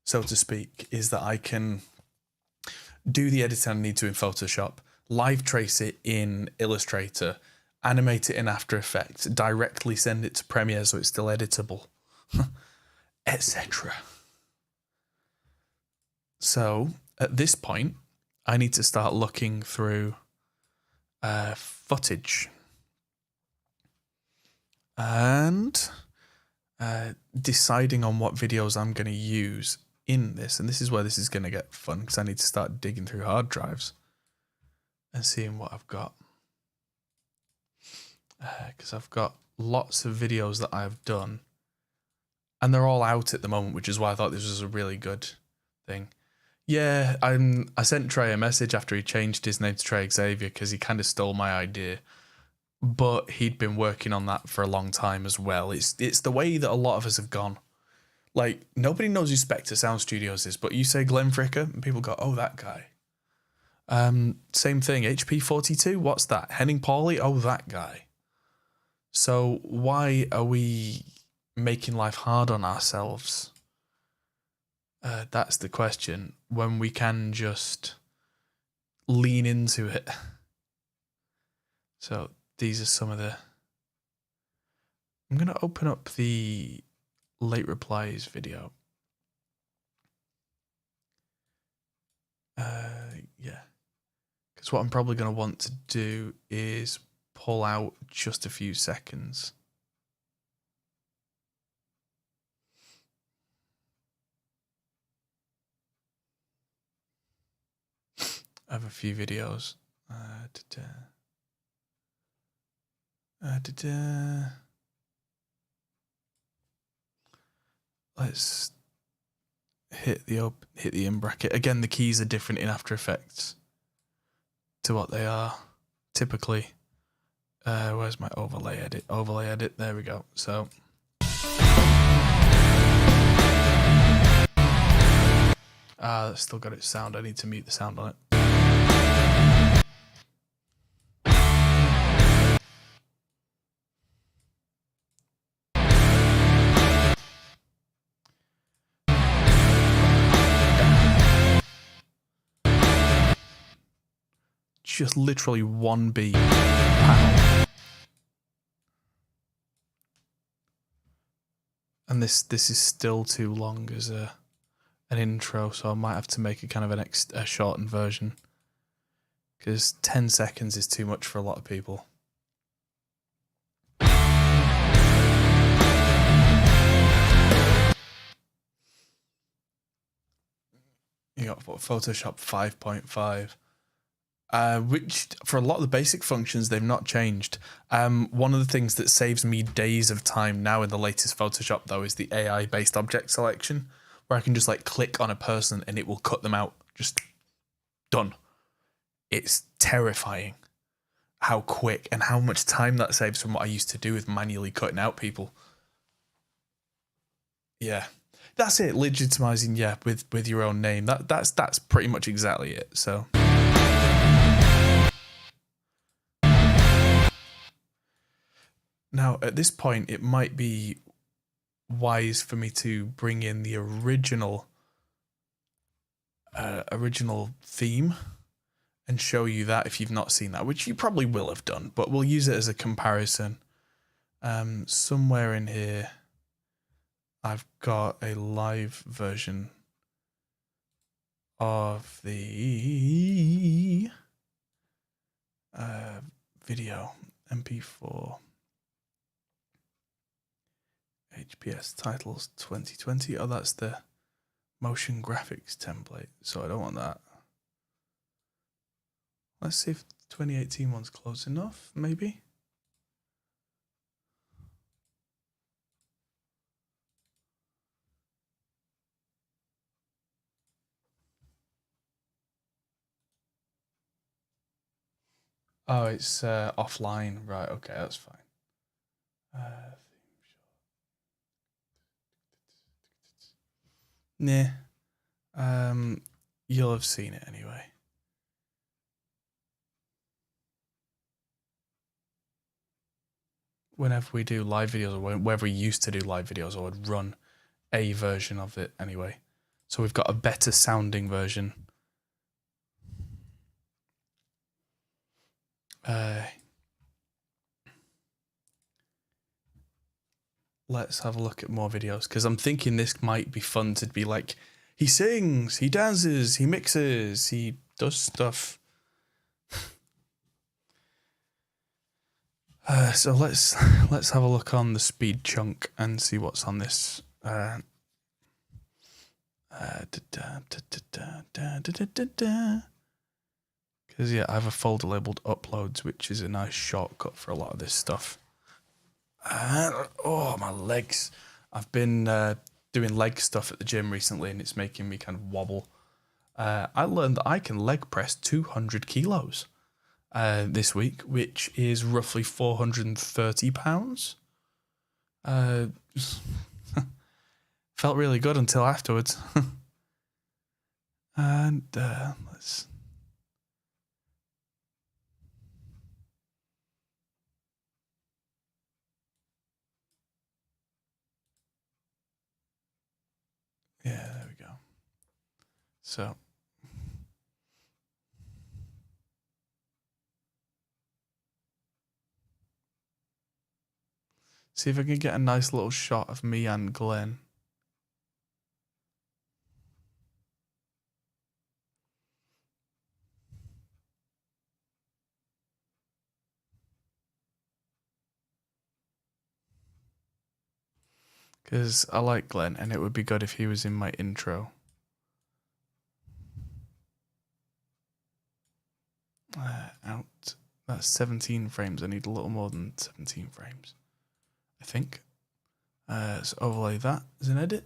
so to speak, is that I can do the editing I need to in Photoshop, live trace it in Illustrator, animate it in After Effects, directly send it to Premiere so it's still editable, etc. So at this point, I need to start looking through footage and deciding on what videos I'm going to use in this. And this is where this is going to get fun because I need to start digging through hard drives and seeing what I've got. Because I've got lots of videos that I've done and they're all out at the moment, which is why I thought this was a really good thing. Yeah, I sent Trey a message after he changed his name to Trey Xavier because he kind of stole my idea. But he'd been working on that for a long time as well. It's the way that a lot of us have gone. Like, nobody knows who Spectre Sound Studios is, but you say Glenn Fricker, and people go, oh, that guy. Same thing, HP42, what's that? Henning Pauly, oh, that guy. So why are we making life hard on ourselves? That's the question, when we can just lean into it. So these are some of the... I'm going to open up the late replies video. Yeah. Because what I'm probably going to want to do is pull out just a few seconds. I have a few videos. Let's hit the in bracket. Again, the keys are different in After Effects to what they are typically. Where's my overlay edit? Overlay edit, there we go. So that's still got its sound. I need to mute the sound on it. Just literally one beat. Pow. And this is still too long as an intro, so I might have to make a kind of a shortened version, because 10 seconds is too much for a lot of people. You got Photoshop 5.5. Which for a lot of the basic functions they've not changed. One of the things that saves me days of time now in the latest Photoshop though is the AI based object selection, where I can just like click on a person and it will cut them out. Just done. It's terrifying how quick and how much time that saves from what I used to do with manually cutting out people. Yeah. That's it, legitimizing, yeah, with your own name. That's pretty much exactly it. So now, at this point, it might be wise for me to bring in the original theme and show you that if you've not seen that, which you probably will have done, but we'll use it as a comparison. Somewhere in here, I've got a live version of the video, MP4. HPS titles 2020. Oh, that's the motion graphics template. So I don't want that. Let's see if 2018 one's close enough, maybe. Oh, it's offline. Right, okay, that's fine. Nah. You'll have seen it anyway. Whenever we do live videos, or whenever we used to do live videos, I would run a version of it anyway. So we've got a better sounding version. Let's have a look at more videos, because I'm thinking this might be fun to be like, he sings, he dances, he mixes, he does stuff. So let's have a look on the speed chunk and see what's on this. Because yeah, I have a folder labeled uploads, which is a nice shortcut for a lot of this stuff. Oh, my legs. I've been doing leg stuff at the gym recently and it's making me kind of wobble. I learned that I can leg press 200 kilos this week, which is roughly 430 pounds. Felt really good until afterwards. And let's... Yeah, there we go. So... see if I can get a nice little shot of me and Glenn. Because I like Glenn, and it would be good if he was in my intro. Out. That's 17 frames. I need a little more than 17 frames, I think. Let's overlay that as an edit.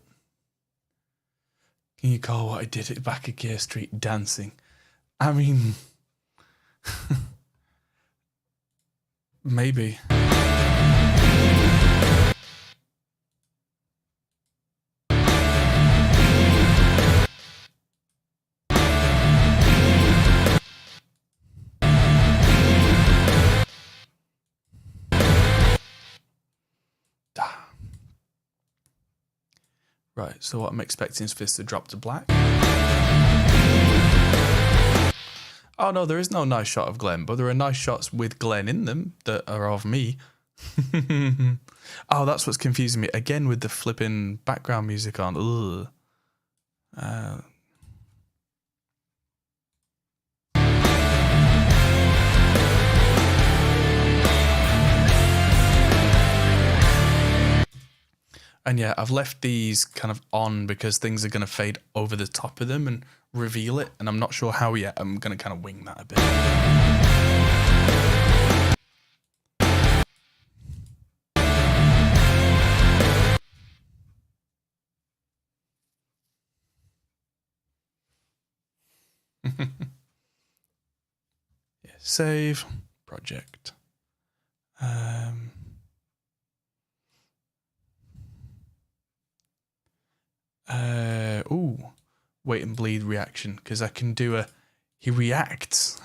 Can you call what I did at back of Gear Street dancing? I mean... maybe. Right, so what I'm expecting is for this to drop to black. Oh no, there is no nice shot of Glenn, but there are nice shots with Glenn in them that are of me. Oh, that's what's confusing me. Again with the flipping background music on. Ugh. And yeah, I've left these kind of on because things are going to fade over the top of them and reveal it. And I'm not sure how yet. I'm going to kind of wing that a bit. Yeah, save project. Ooh, wait and bleed reaction, because I can do a he reacts.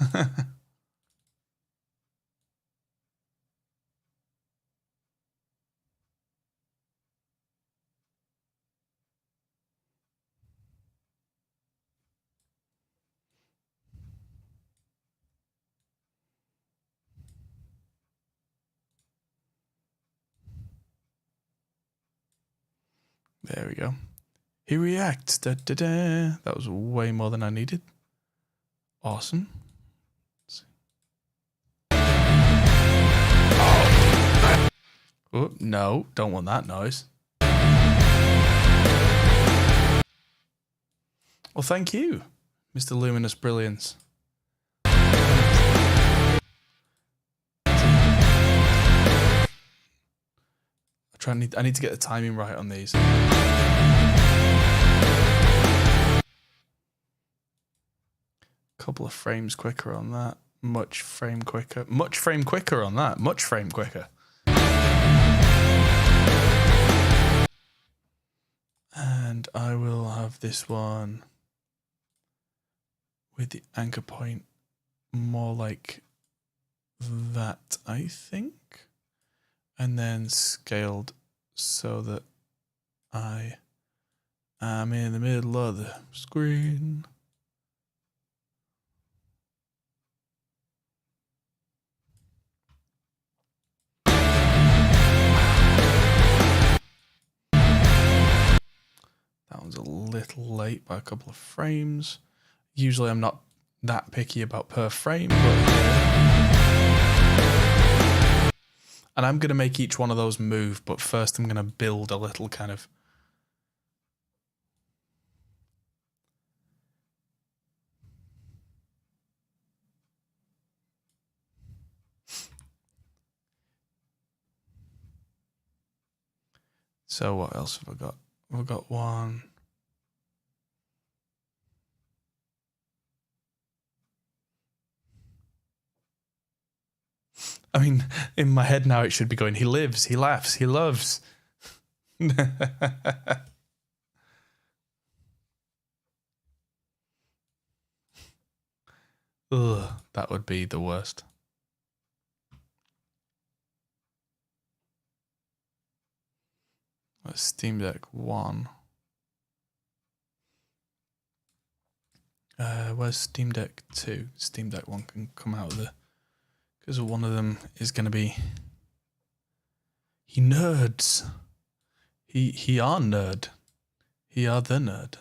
There we go. He reacts. Da, da, da. That was way more than I needed. Awesome. Oh, no, don't want that noise. Well, thank you, Mr. Luminous Brilliance. I need to get the timing right on these. Couple of frames quicker on that. Much frame quicker. Much frame quicker on that. Much frame quicker. And I will have this one with the anchor point more like that, I think. And then scaled so that I am in the middle of the screen. That one's a little late by a couple of frames. Usually I'm not that picky about per frame, but and I'm going to make each one of those move, but first I'm going to build a little kind of... So what else have I got? I've got one. I mean, in my head now it should be going, he lives, he laughs, he loves. Ugh, that would be the worst. That's Steam Deck 1. Where's Steam Deck 2? Steam Deck 1 can come out of the... Because one of them is going to be... He nerds. He are nerd. He are the nerd.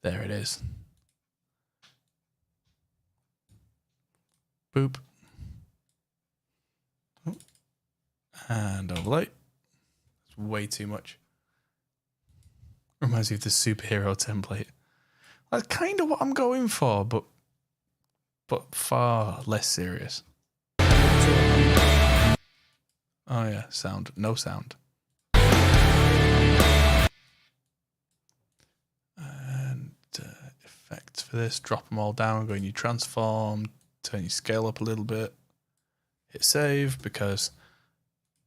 There it is. Boop. Oh. And overlay. It's way too much. Reminds me of the superhero template. That's kind of what I'm going for, but far less serious. Oh yeah, sound. No sound. And effects for this. Drop them all down. Go in your transform. Turn your scale up a little bit. Hit save because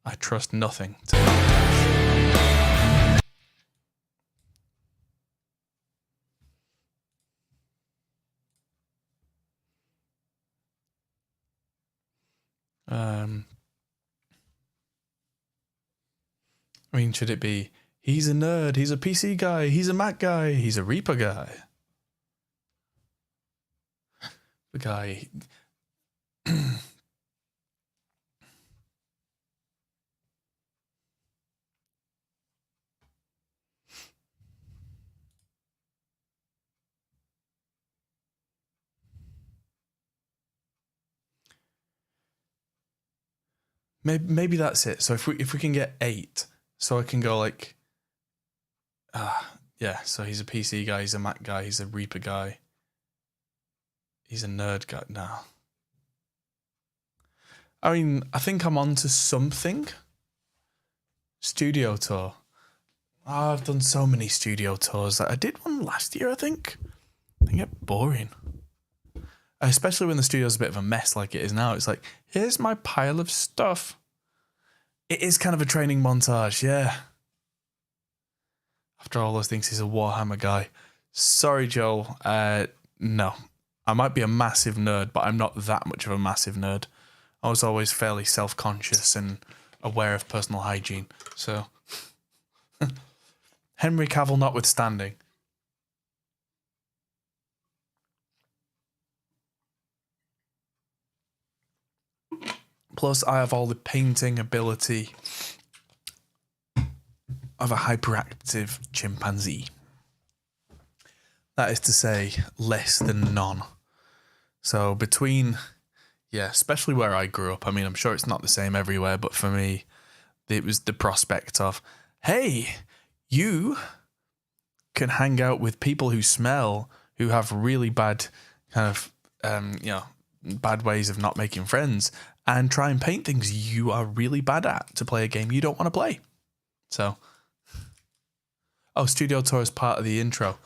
I trust nothing to not crash. I mean, should it be, he's a nerd, he's a PC guy, he's a Mac guy, he's a Reaper guy? The guy... Maybe that's it. So if we can get 8, so I can go like, yeah. So he's a PC guy, he's a Mac guy, he's a Reaper guy, he's a nerd guy. No, I mean, I think I'm on to something. Studio tour. Oh, I've done so many studio tours. I did one last year, I think. They get boring. Especially when the studio's a bit of a mess like it is now. It's like, here's my pile of stuff. It is kind of a training montage, yeah. After all those things, he's a Warhammer guy. Sorry, Joel. No. I might be a massive nerd, but I'm not that much of a massive nerd. I was always fairly self-conscious and aware of personal hygiene. So, Henry Cavill notwithstanding. Plus, I have all the painting ability of a hyperactive chimpanzee. That is to say, less than none. So between, yeah, especially where I grew up, I mean, I'm sure it's not the same everywhere, but for me, it was the prospect of, hey, you can hang out with people who smell, who have really bad kind of, bad ways of not making friends, and try and paint things you are really bad at to play a game you don't want to play. So, oh, studio tour is part of the intro.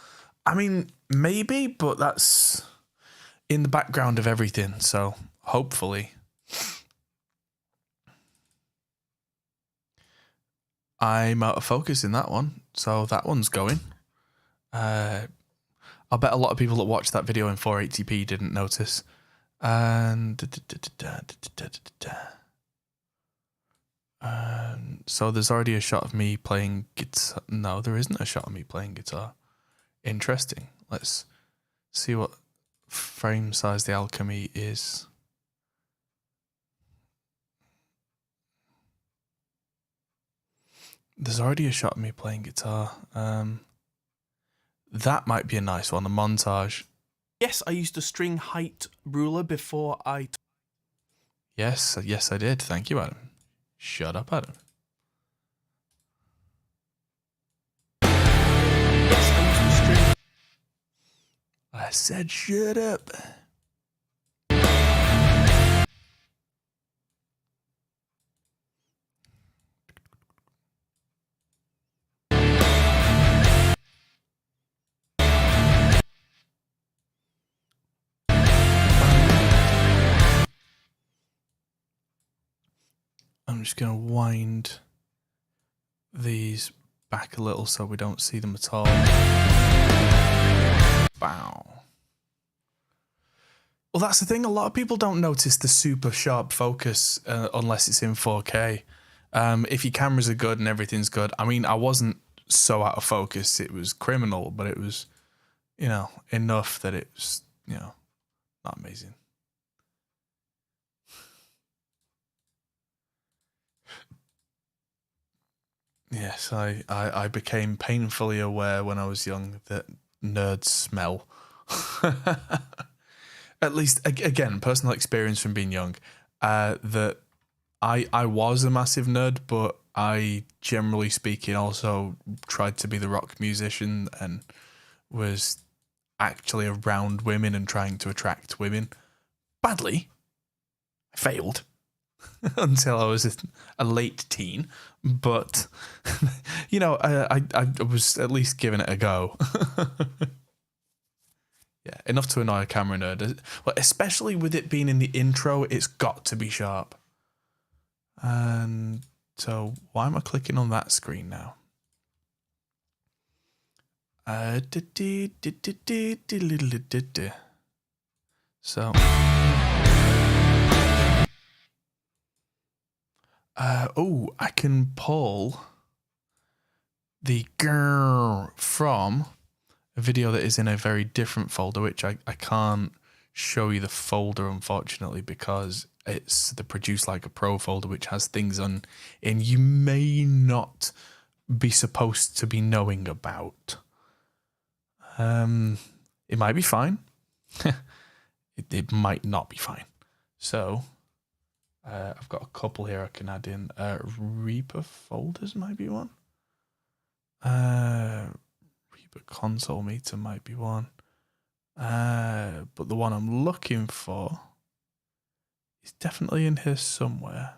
I mean, maybe, but that's in the background of everything. So hopefully I'm out of focus in that one. So that one's going. I bet a lot of people that watched that video in 480p didn't notice. And so there's already a shot of me playing guitar. No, there isn't a shot of me playing guitar. Interesting. Let's see what frame size the alchemy is. There's already a shot of me playing guitar. That might be a nice one, a montage. Yes, I used a string height ruler before I... Yes, I did. Thank you, Adam. Shut up, Adam. Yes, I used a string... I said shut up. I'm just going to wind these back a little so we don't see them at all. Bow. Well, that's the thing. A lot of people don't notice the super sharp focus unless it's in 4K. If your cameras are good and everything's good. I mean, I wasn't so out of focus. It was criminal, but it was, you know, enough that it was, you know, not amazing. Yes, I became painfully aware when I was young that nerds smell. At least, again, personal experience from being young, that I was a massive nerd, but I, generally speaking, also tried to be the rock musician and was actually around women and trying to attract women. Badly. I failed until I was a late teen, but, you know, I was at least giving it a go. Yeah, enough to annoy a camera nerd. Well, especially with it being in the intro, it's got to be sharp. And so, why am I clicking on that screen now? So, oh, I can pull the grrr from a video that is in a very different folder, which I can't show you the folder, unfortunately, because it's the Produce Like a Pro folder, which has things on and you may not be supposed to be knowing about. It might be fine. it might not be fine. So I've got a couple here I can add in. Reaper folders might be one. Reaper console meter might be one. But the one I'm looking for is definitely in here somewhere.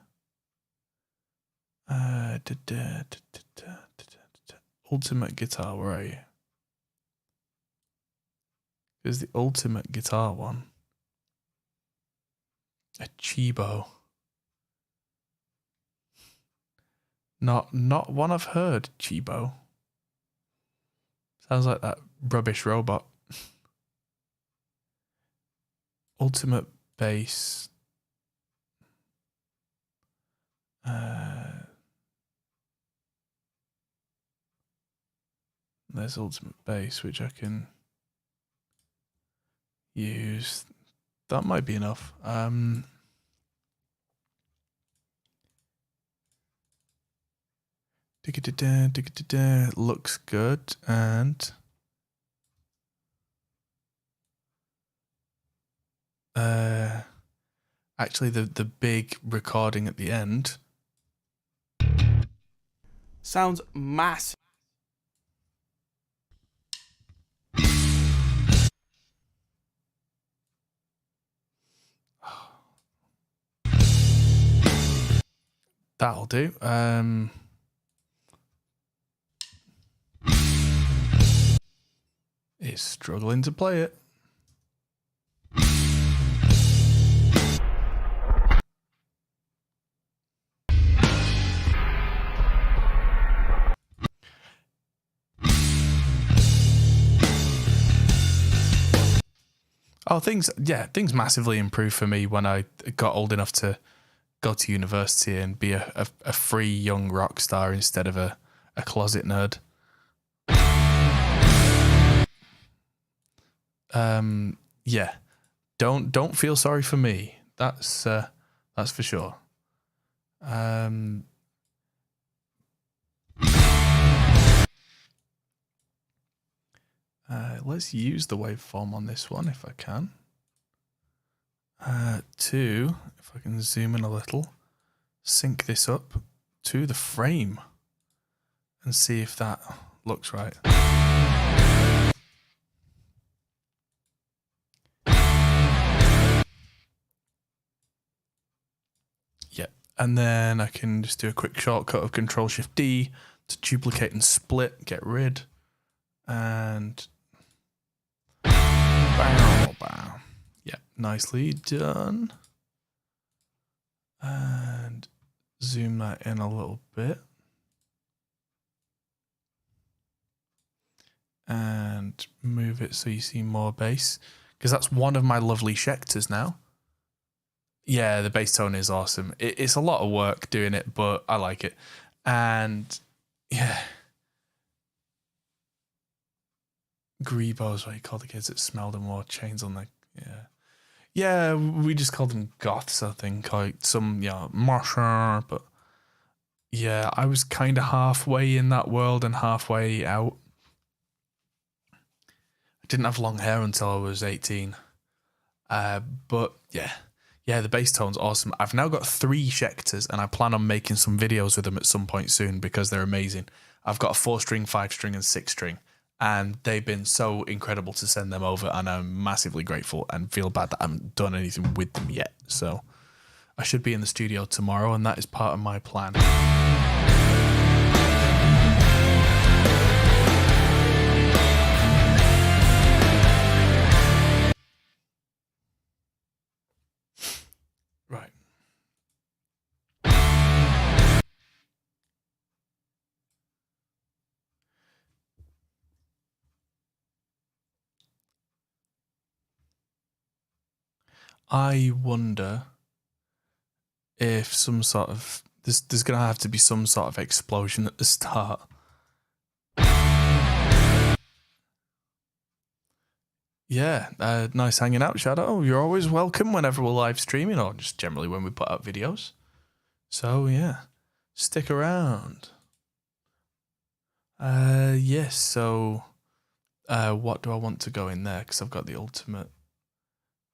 Ultimate Guitar, where are you? There's the Ultimate Guitar one. A Chibo. Not one I've heard, Chibo. Sounds like that rubbish robot. Ultimate Bass. There's Ultimate Bass, which I can use. That might be enough. Looks good, and actually the big recording at the end Sounds massive. that'll do. Is struggling to play it. Oh, things massively improved for me when I got old enough to go to university and be a free young rock star instead of a closet nerd. Yeah, don't feel sorry for me. That's for sure. Let's use the waveform on this one if I can. If I can zoom in a little, sync this up to the frame and see if that looks right. Yeah, and then I can just do a quick shortcut of Control-Shift-D to duplicate and split, get rid, and bow, bow. Yeah, nicely done. And zoom that in a little bit. And move it so you see more bass. Because that's one of my lovely Schecters now. Yeah, the bass tone is awesome. It's a lot of work doing it, but I like it. And yeah. Grebos, what you call the kids that smell them, or chains on the, yeah. Yeah, we just called them goths, I think. Like some, yeah, marcher, but yeah, I was kind of halfway in that world and halfway out. I didn't have long hair until I was 18. But yeah, the bass tone's awesome. I've now got 3 Schecters and I plan on making some videos with them at some point soon because they're amazing. I've got a 4-string, 5-string and 6-string, and they've been so incredible to send them over, and I'm massively grateful and feel bad that I haven't done anything with them yet. So I should be in the studio tomorrow, and that is part of my plan. Right. I wonder if some sort of there's gonna have to be some sort of explosion at the start. Yeah, nice hanging out, Shadow. You're always welcome whenever we're live streaming, or just generally when we put out videos. So yeah, stick around. Yes. So, what do I want to go in there? Because I've got the ultimate.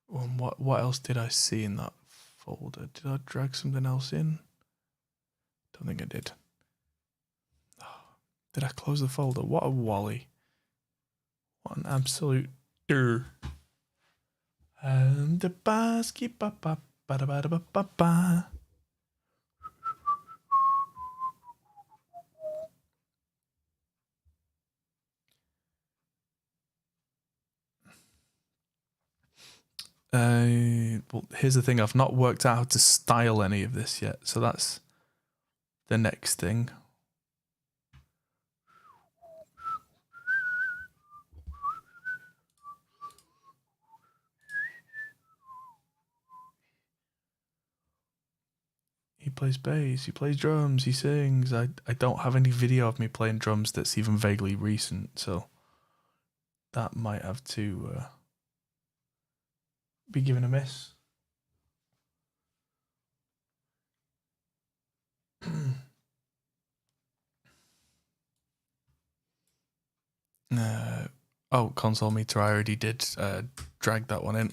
What else did I see in that folder? Did I drag something else in? Don't think I did. Did I close the folder? What a wally. What an absolute and the basket ba ba ba da ba da ba ba ba. Well, here's the thing. I've not worked out how to style any of this yet, so that's the next thing. He plays bass, he plays drums, he sings. I don't have any video of me playing drums that's even vaguely recent, so that might have to be given a miss. Oh, console meter, I already did drag that one in.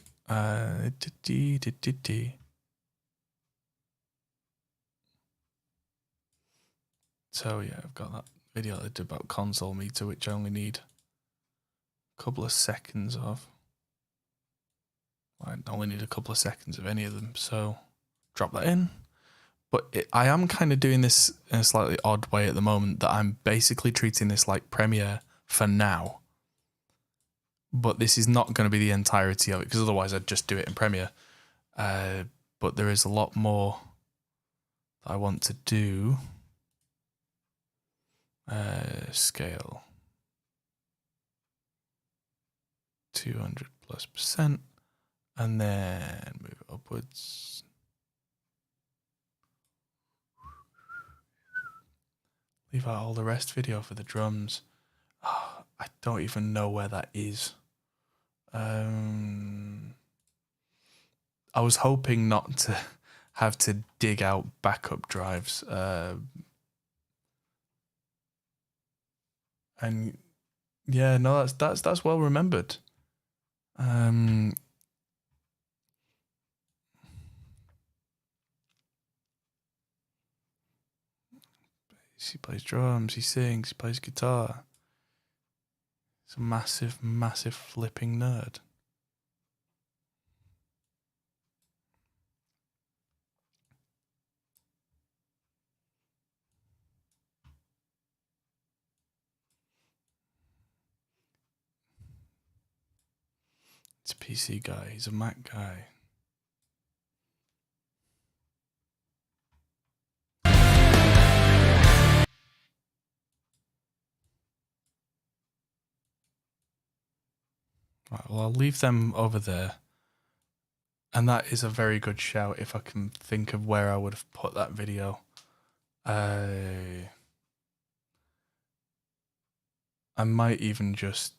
So yeah, I've got that video I did about console meter, which I only need a couple of seconds of. I only need a couple of seconds of any of them, so drop that in. But I am kind of doing this in a slightly odd way at the moment, that I'm basically treating this like Premiere for now. But this is not going to be the entirety of it, because otherwise I'd just do it in Premiere. But there is a lot more that I want to do. Scale 200+%, and then move it upwards. Leave out all the rest video for the drums. Oh, I don't even know where that is. I was hoping not to have to dig out backup drives. And yeah, no, that's well remembered. He plays drums, he sings, he plays guitar. He's a massive, massive flipping nerd. It's a PC guy, he's a Mac guy. Right, well, I'll leave them over there. And that is a very good shout if I can think of where I would have put that video. I might even just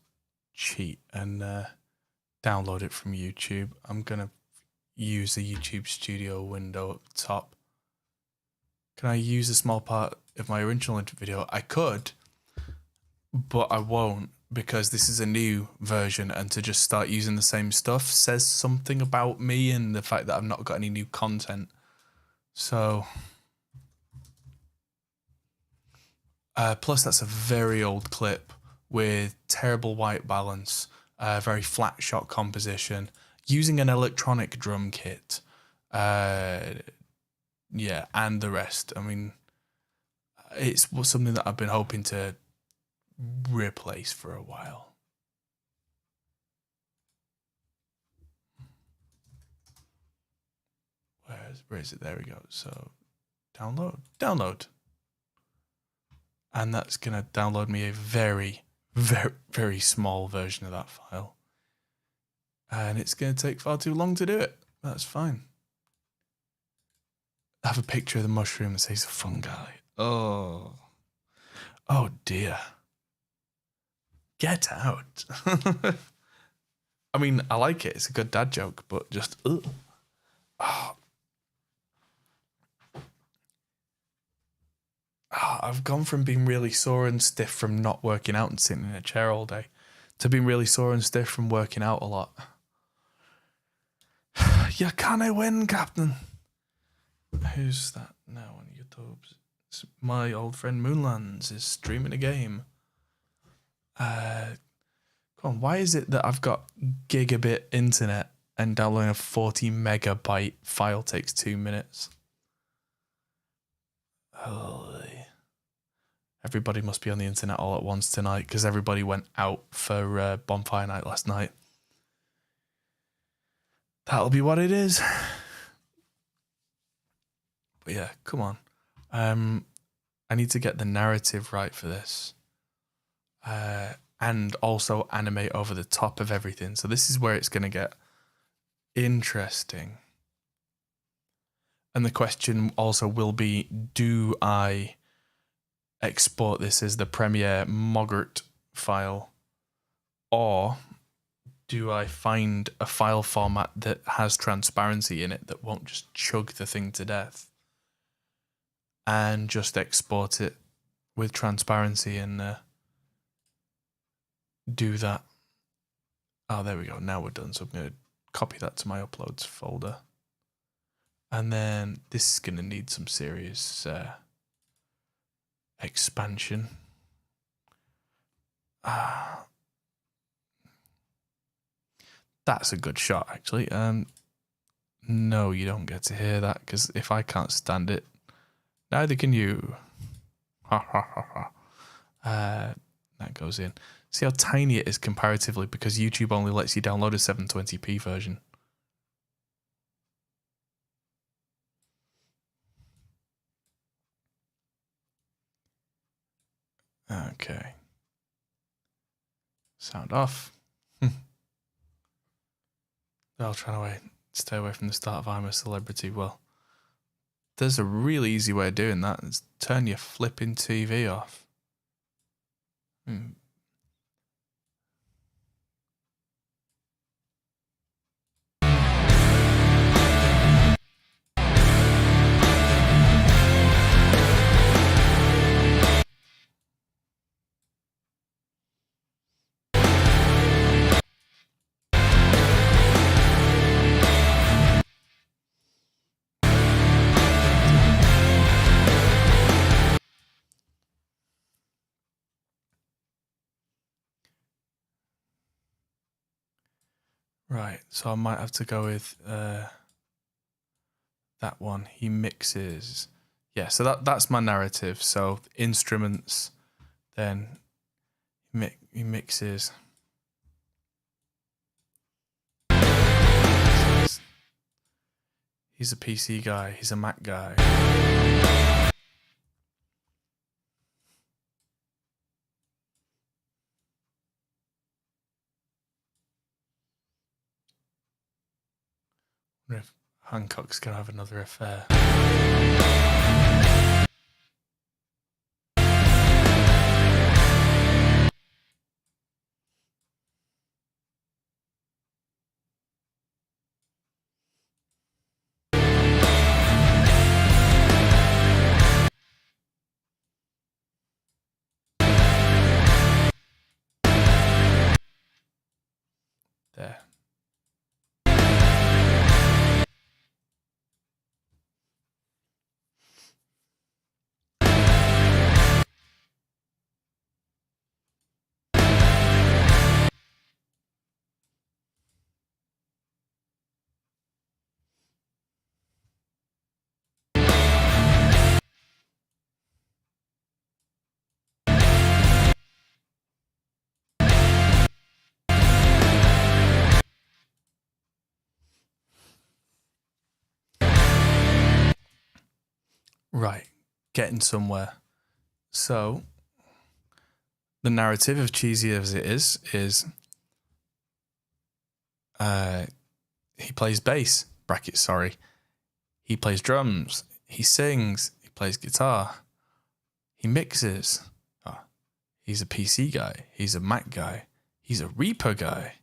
cheat and download it from YouTube. I'm going to use the YouTube Studio window up top. Can I use a small part of my original video? I could, but I won't, because this is a new version, and to just start using the same stuff says something about me and the fact that I've not got any new content. So, plus that's a very old clip with terrible white balance, very flat shot composition, using an electronic drum kit. Yeah, and the rest. I mean, it's something that I've been hoping to replace for a while. Where is it? There we go. So, download. And that's going to download me a very, very, very small version of that file. And it's going to take far too long to do it. That's fine. I have a picture of the mushroom that says fungi. Oh dear. Get out. I mean, I like it. It's a good dad joke, but just, ugh. Oh. I've gone from being really sore and stiff from not working out and sitting in a chair all day to being really sore and stiff from working out a lot. You can't win, Captain. Who's that now on YouTube? It's my old friend Moonlands is streaming a game. Come on, why is it that I've got gigabit internet and downloading a 40 megabyte file takes 2 minutes? Holy. Everybody must be on the internet all at once tonight because everybody went out for bonfire night last night. That'll be what it is. But yeah, come on. I need to get the narrative right for this. And also animate over the top of everything. So this is where it's going to get interesting. And the question also will be, do I export this as the Premiere Mogart file, or do I find a file format that has transparency in it that won't just chug the thing to death and just export it with transparency and do that? Oh, there we go. Now we're done. So I'm going to copy that to my uploads folder. And then this is going to need some serious expansion. That's a good shot, actually. No, you don't get to hear that, because if I can't stand it, neither can you. Ha ha ha ha. That goes in. See how tiny it is comparatively, because YouTube only lets you download a 720p version. Okay. Sound off. I'll try to stay away from the start of I'm a Celebrity. Well, there's a really easy way of doing that. It's turn your flipping TV off. Right, so I might have to go with that one. He mixes. Yeah, so that's my narrative. So instruments, then he mixes. He's a PC guy. He's a Mac guy. wonder if Hancock's going to have another affair. There. Right, getting somewhere. So, the narrative, as cheesy as it is he plays bass, brackets, sorry. He plays drums, he sings, he plays guitar, he mixes. Oh, he's a PC guy, he's a Mac guy, he's a Reaper guy.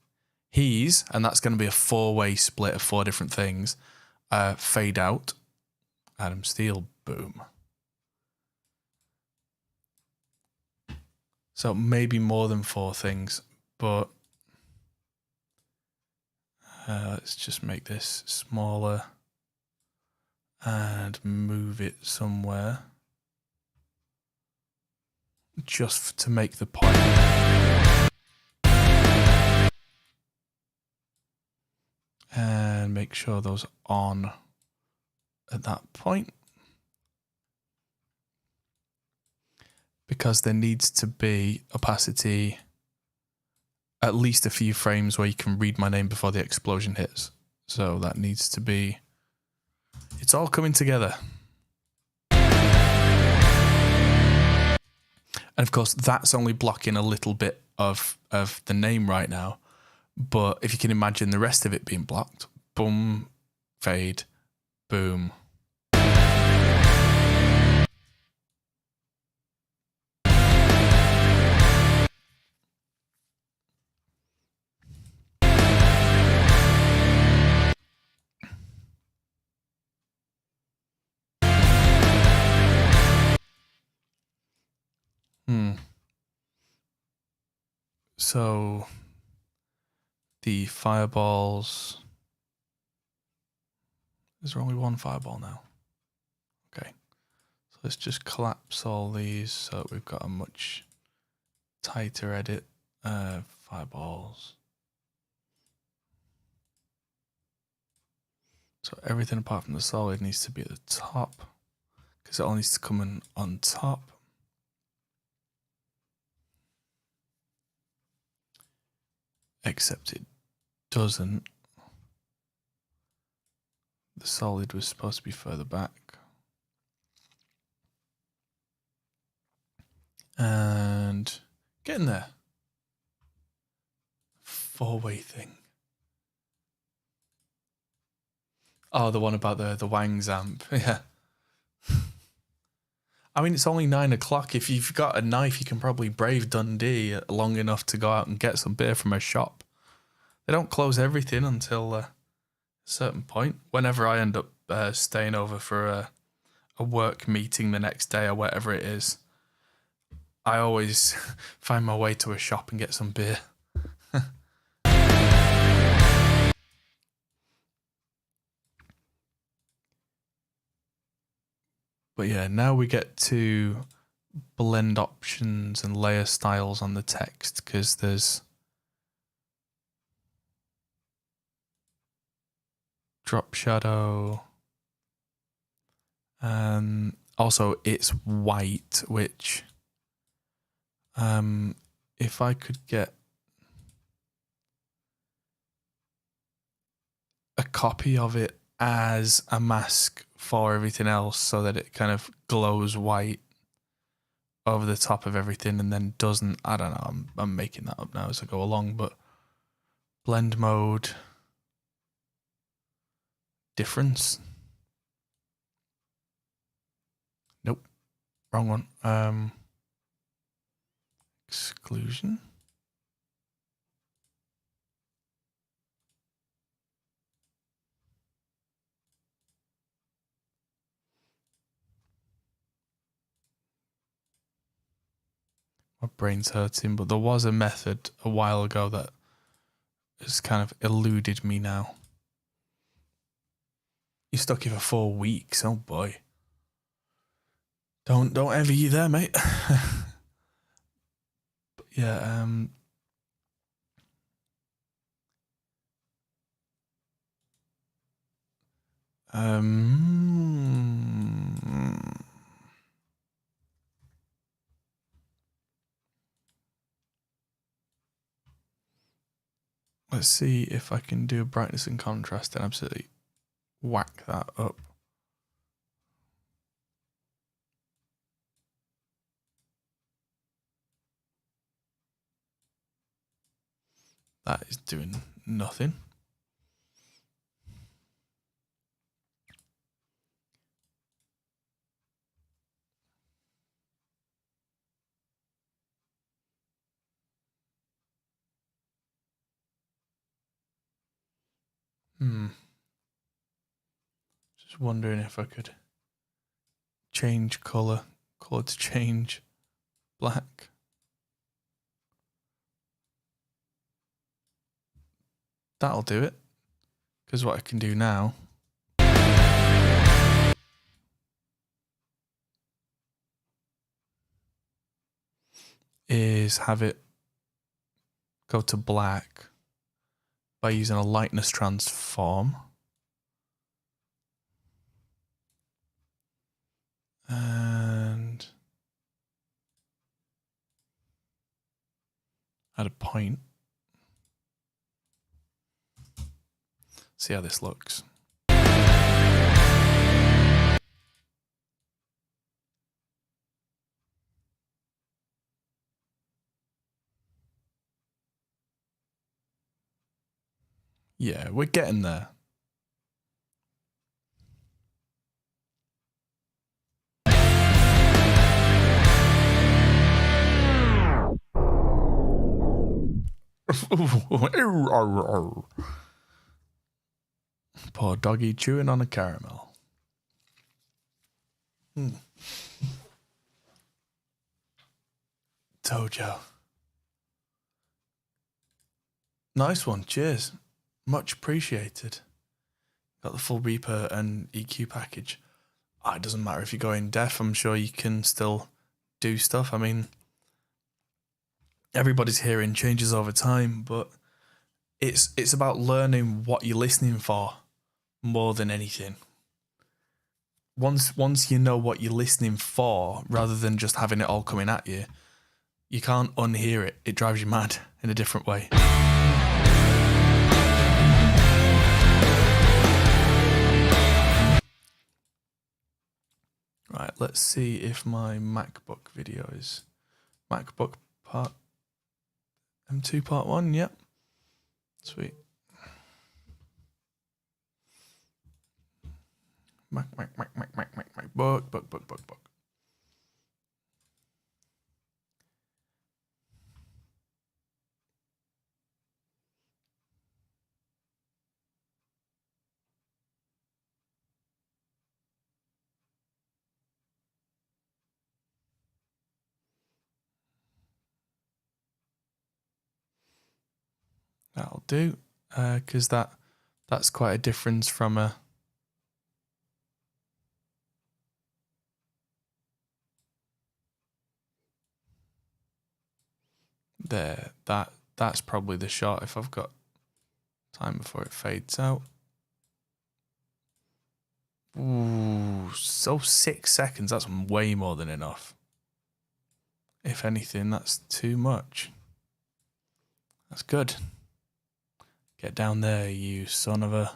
And that's going to be a 4-way split of 4 different things. Fade out, Adam Steele, boom. So maybe more than 4 things, but let's just make this smaller and move it somewhere just to make the point. And make sure those are on at that point. Because there needs to be opacity, at least a few frames where you can read my name before the explosion hits. So that needs to be, it's all coming together. And of course, that's only blocking a little bit of the name right now. But if you can imagine the rest of it being blocked, boom, fade, boom. So the fireballs. Is there only one fireball now? Okay. So let's just collapse all these so that we've got a much tighter edit. Fireballs. So everything apart from the solid needs to be at the top because it all needs to come in on top. Except it doesn't. The solid was supposed to be further back. And getting there. 4-way thing. Oh, the one about the Wang's amp. Yeah. I mean, it's only 9 o'clock. If you've got a knife, you can probably brave Dundee long enough to go out and get some beer from a shop. They don't close everything until a certain point. Whenever I end up staying over for a work meeting the next day or whatever it is, I always find my way to a shop and get some beer. But yeah, now we get to blend options and layer styles on the text because there's drop shadow. Also, it's white, which if I could get a copy of it as a mask for everything else so that it kind of glows white over the top of everything and then doesn't, I don't know, I'm making that up now as I go along, but blend mode, difference. Nope. Wrong one. Exclusion. My brain's hurting, but there was a method a while ago that has kind of eluded me now. You stuck here for 4 weeks. Oh boy. Don't envy you there, mate. But yeah, let's see if I can do a brightness and contrast and absolutely whack that up. That is doing nothing. Just wondering if I could change color to change black. That'll do it. Because what I can do now is have it go to black by using a lightness transform. And add a point. See how this looks. Yeah, we're getting there. Poor doggy chewing on a caramel. Tojo. Nice one, cheers. Much appreciated. Got the full Reaper and EQ package. It doesn't matter if you go in def, I'm sure you can still do stuff. I mean, everybody's hearing changes over time, but it's about learning what you're listening for more than anything. Once you know what you're listening for, rather than just having it all coming at you, you can't unhear it. It drives you mad in a different way. Right, let's see if my MacBook video is MacBook part M2 part 1. Yep. Sweet. Book. That'll do, because that's quite a difference from a there. That's probably the shot if I've got time before it fades out. Ooh, so 6 seconds, that's way more than enough. If anything, that's too much. That's good. Get down there, you son of a...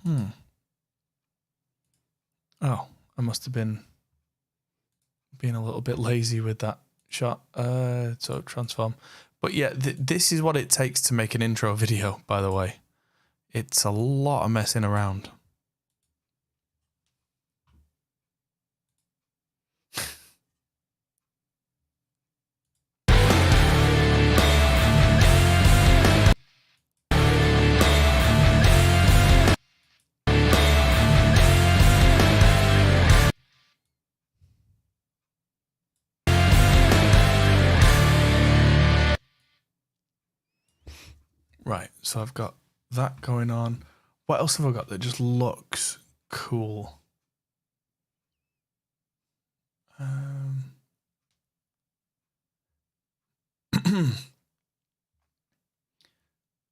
Oh, I must have been being a little bit lazy with that shot. So transform. But yeah, this is what it takes to make an intro video, by the way. It's a lot of messing around. Right, so I've got that going on. What else have I got that just looks cool?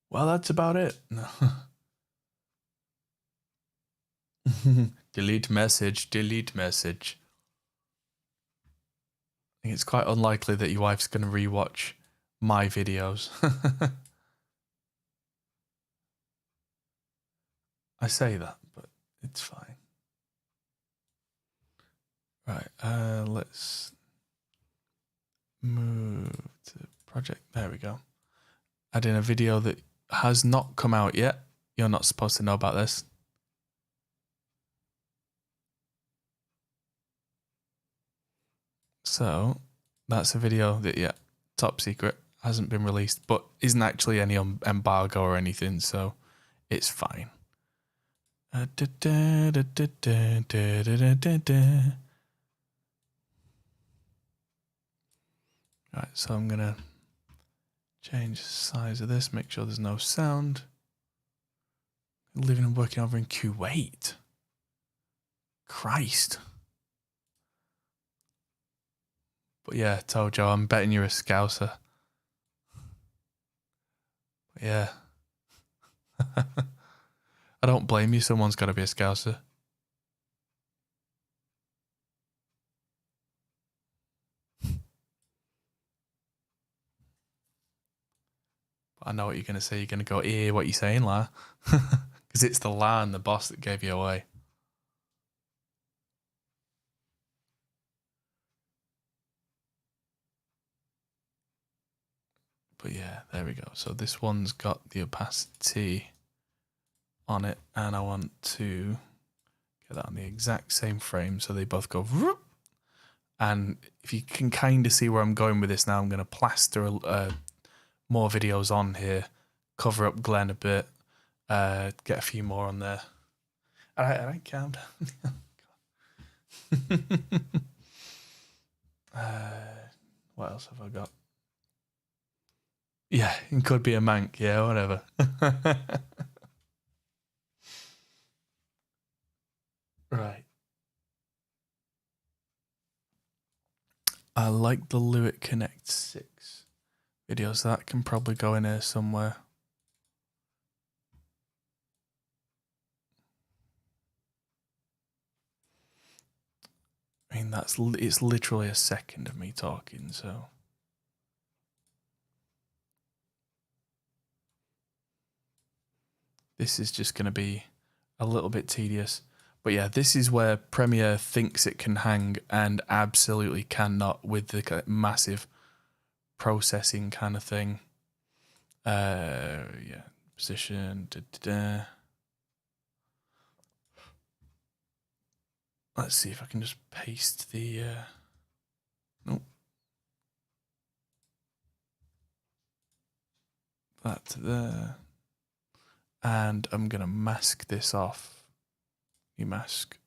Well, that's about it. No. Delete message, delete message. I think it's quite unlikely that your wife's going to rewatch my videos. I say that, but it's fine. Right, let's move to project. There we go. Add in a video that has not come out yet. You're not supposed to know about this. So that's a video that, yeah, top secret, hasn't been released, but isn't actually any embargo or anything, so it's fine. Right, so I'm gonna change the size of this, make sure there's no sound. Living and working over in Kuwait. Christ. But yeah, Tojo, I'm betting you're a Scouser. But yeah. I don't blame you, someone's got to be a Scouser. But I know what you're going to say. You're going to go, what you saying, La? Because it's the La and the boss that gave you away. But yeah, there we go. So this one's got the opacity on it, and I want to get that on the exact same frame so they both go whoop. And if you can kind of see where I'm going with this now, I'm going to plaster more videos on here, cover up Glenn a bit, get a few more on there. All right, calm down. What else have I got? Yeah, it could be a mank. Yeah, whatever. Right. I like the Lewitt Connect 6 video, so that can probably go in here somewhere. I mean, it's literally a second of me talking, so. This is just going to be a little bit tedious. But yeah, this is where Premiere thinks it can hang and absolutely cannot with the massive processing kind of thing. Yeah, position. Let's see if I can just paste the. Nope. That to there. And I'm going to mask this off. You mask.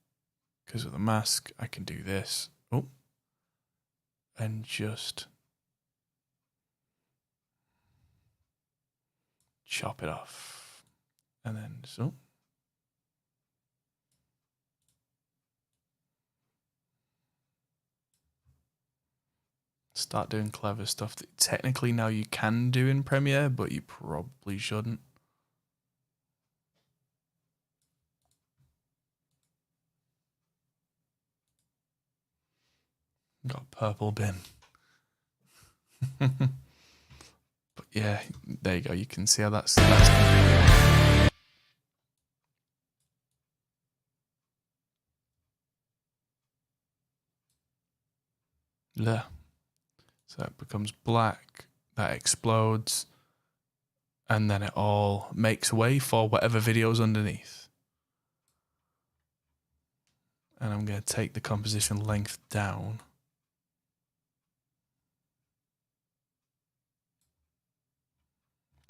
Because with the mask, I can do this. Oh. And just chop it off. And then, so. Start doing clever stuff that technically now you can do in Premiere, but you probably shouldn't. Got a purple bin. But yeah, there you go. You can see how that's Yeah. So it becomes black, that explodes, and then it all makes way for whatever video's underneath. And I'm going to take the composition length down.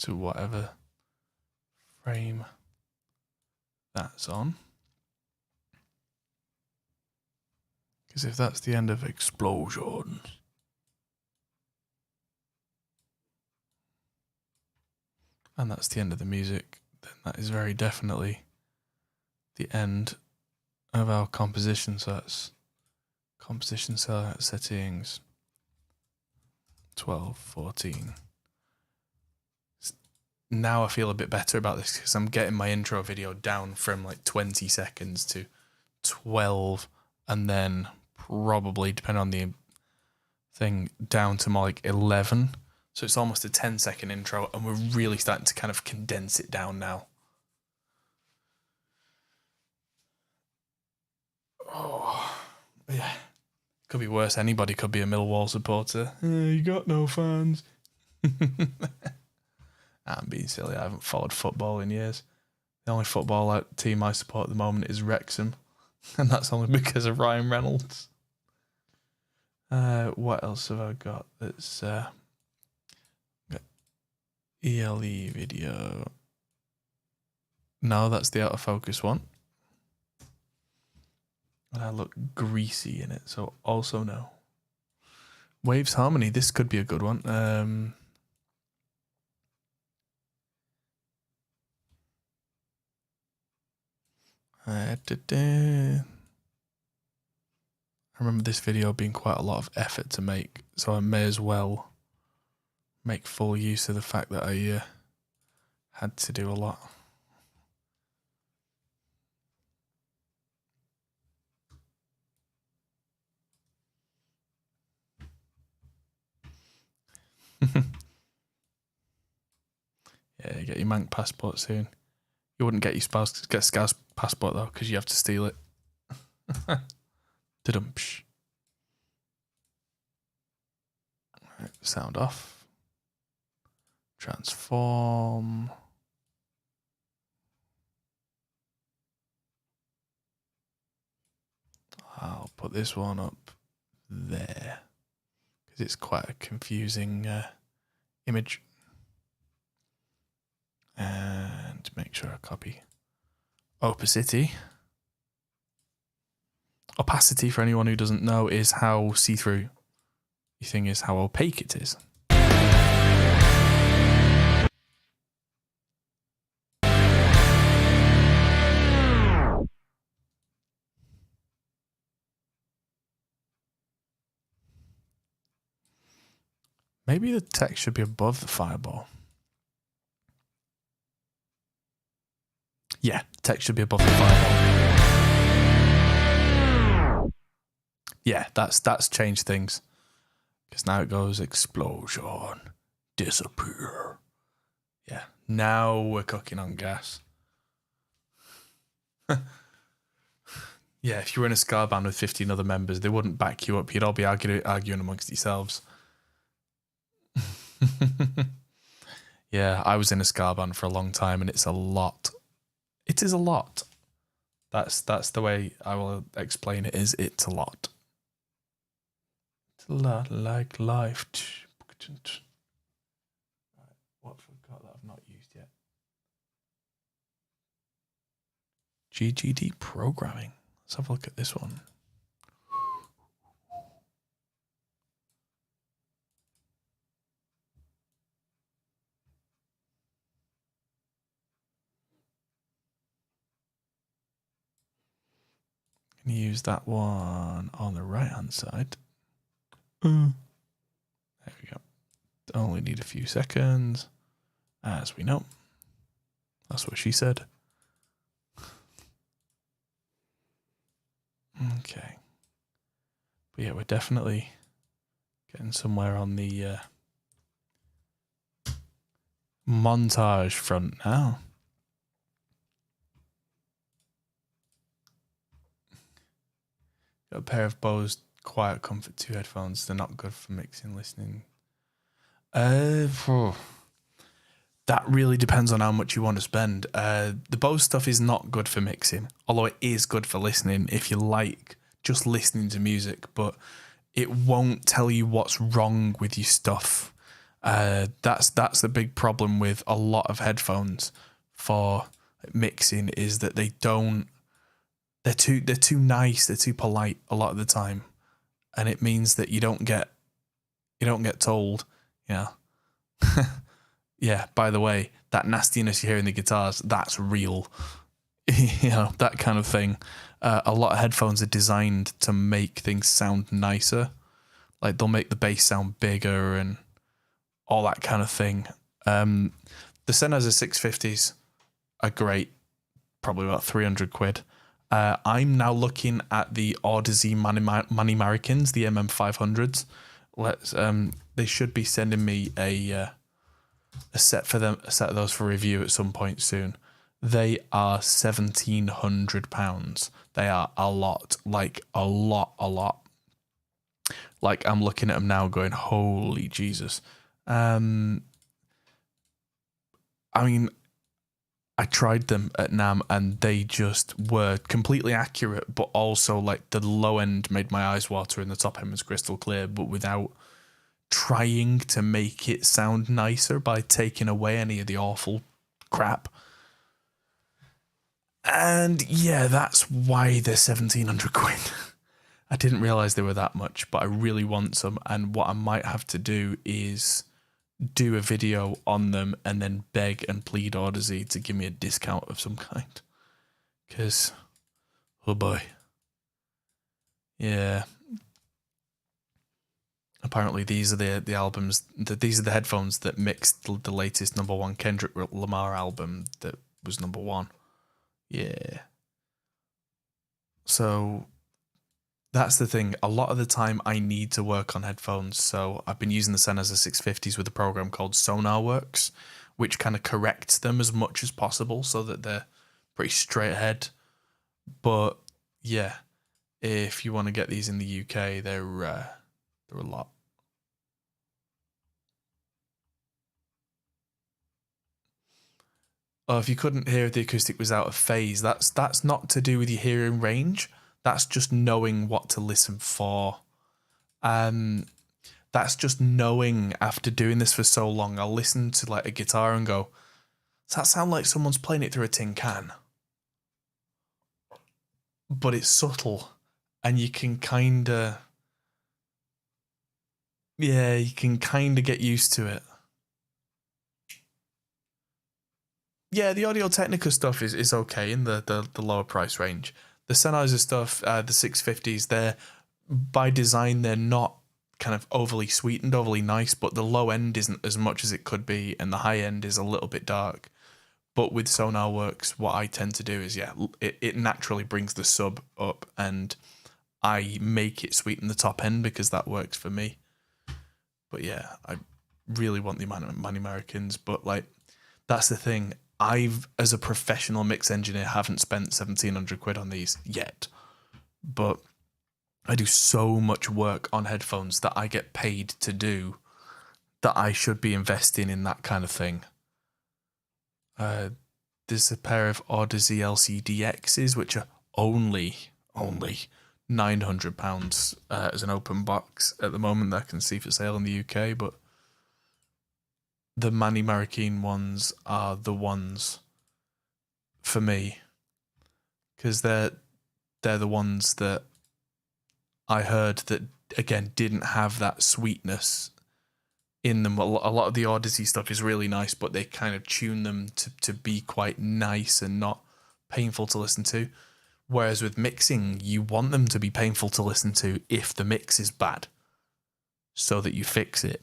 To whatever frame that's on. Because if that's the end of explosions, and that's the end of the music, then that is very definitely the end of our composition. So that's composition settings 12, 14. Now I feel a bit better about this because I'm getting my intro video down from like 20 seconds to 12, and then probably, depending on the thing, down to more like 11. So it's almost a 10-second intro, and we're really starting to kind of condense it down now. Oh, yeah. Could be worse. Anybody could be a Millwall supporter. You got no fans. I'm being silly. I haven't followed football in years. The only football team I support at the moment is Wrexham, and that's only because of Ryan Reynolds. What else have I got? That's got ELE video. No, that's the out of focus one. And I look greasy in it, so also no. Waves Harmony. This could be a good one. I remember this video being quite a lot of effort to make, so I may as well make full use of the fact that I had to do a lot. Yeah, get your Manc passport soon. You wouldn't get your Scouse passport though, because you have to steal it. Da-dum-psh. Right, sound off. Transform. I'll put this one up there because it's quite a confusing image. And make sure I copy opacity. Opacity, for anyone who doesn't know, is how see-through your thing is, how opaque it is. Maybe the text should be above the fireball. Yeah, text should be above the fireball. Yeah, that's changed things. Because now it goes explosion, disappear. Yeah, now we're cooking on gas. Yeah, if you were in a ska band with 15 other members, they wouldn't back you up. You'd all be arguing amongst yourselves. Yeah, I was in a ska band for a long time, and it's a lot. It is a lot. That's the way I will explain it. It's a lot. It's a lot like life. What have I got that I've not used yet? GGD programming. Let's have a look at this one. Use that one on the right hand side. There we go. Only need a few seconds, as we know. That's what she said. Okay. But yeah, we're definitely getting somewhere on the montage front now. Got a pair of Bose Quiet Comfort 2 headphones. They're not good for mixing, listening. That really depends on how much you want to spend. The Bose stuff is not good for mixing, although it is good for listening if you like just listening to music, but it won't tell you what's wrong with your stuff. That's the big problem with a lot of headphones for mixing, is that they're too nice, they're too polite a lot of the time, and it means that you don't get told, yeah. Yeah, by the way, that nastiness you hear in the guitars, that's real. That kind of thing. A lot of headphones are designed to make things sound nicer. Like, they'll make the bass sound bigger and all that kind of thing. The Sennheiser 650s are great, probably about 300 quid. I'm now looking at the Audeze Money Americans, the MM500s. They should be sending me a set of those for review at some point soon. They are £1,700. They are a lot. Like I'm looking at them now going, holy Jesus. I mean, I tried them at NAMM and they just were completely accurate, but also like the low end made my eyes water and the top end was crystal clear, but without trying to make it sound nicer by taking away any of the awful crap. And yeah, that's why they're 1,700 quid. I didn't realise they were that much, but I really want some. And what I might have to do is do a video on them and then beg and plead Audeze to give me a discount of some kind. Because, oh boy. Yeah. Apparently these are the albums, these are the headphones that mixed the latest #1 Kendrick Lamar album that was #1. Yeah. So that's the thing. A lot of the time I need to work on headphones. So I've been using the Sennheiser 650s with a program called SonarWorks, which kind of corrects them as much as possible so that they're pretty straight ahead. But yeah, if you want to get these in the UK, they're a lot. Oh, if you couldn't hear if the acoustic was out of phase, that's not to do with your hearing range. That's just knowing what to listen for. That's just knowing after doing this for so long. I'll listen to like a guitar and go, does that sound like someone's playing it through a tin can? But it's subtle and you can kind of, get used to it. Yeah, the Audio-Technica stuff is okay in the lower price range. The Sennheiser stuff, the 650s, they're by design, they're not kind of overly sweetened, overly nice, but the low end isn't as much as it could be, and the high end is a little bit dark. But with SonarWorks, what I tend to do is, it naturally brings the sub up, and I make it sweeten the top end because that works for me. But yeah, I really want the Money Americans, but like, that's the thing. I've, as a professional mix engineer, haven't spent 1,700 quid on these yet, but I do so much work on headphones that I get paid to do that I should be investing in that kind of thing. There's a pair of Audeze LCDXs, which are only £900 as an open box at the moment that I can see for sale in the UK, but the Manny Marroquin ones are the ones for me because they're the ones that I heard that, again, didn't have that sweetness in them. A lot of the Audeze stuff is really nice, but they kind of tune them to be quite nice and not painful to listen to. Whereas with mixing, you want them to be painful to listen to if the mix is bad, so that you fix it.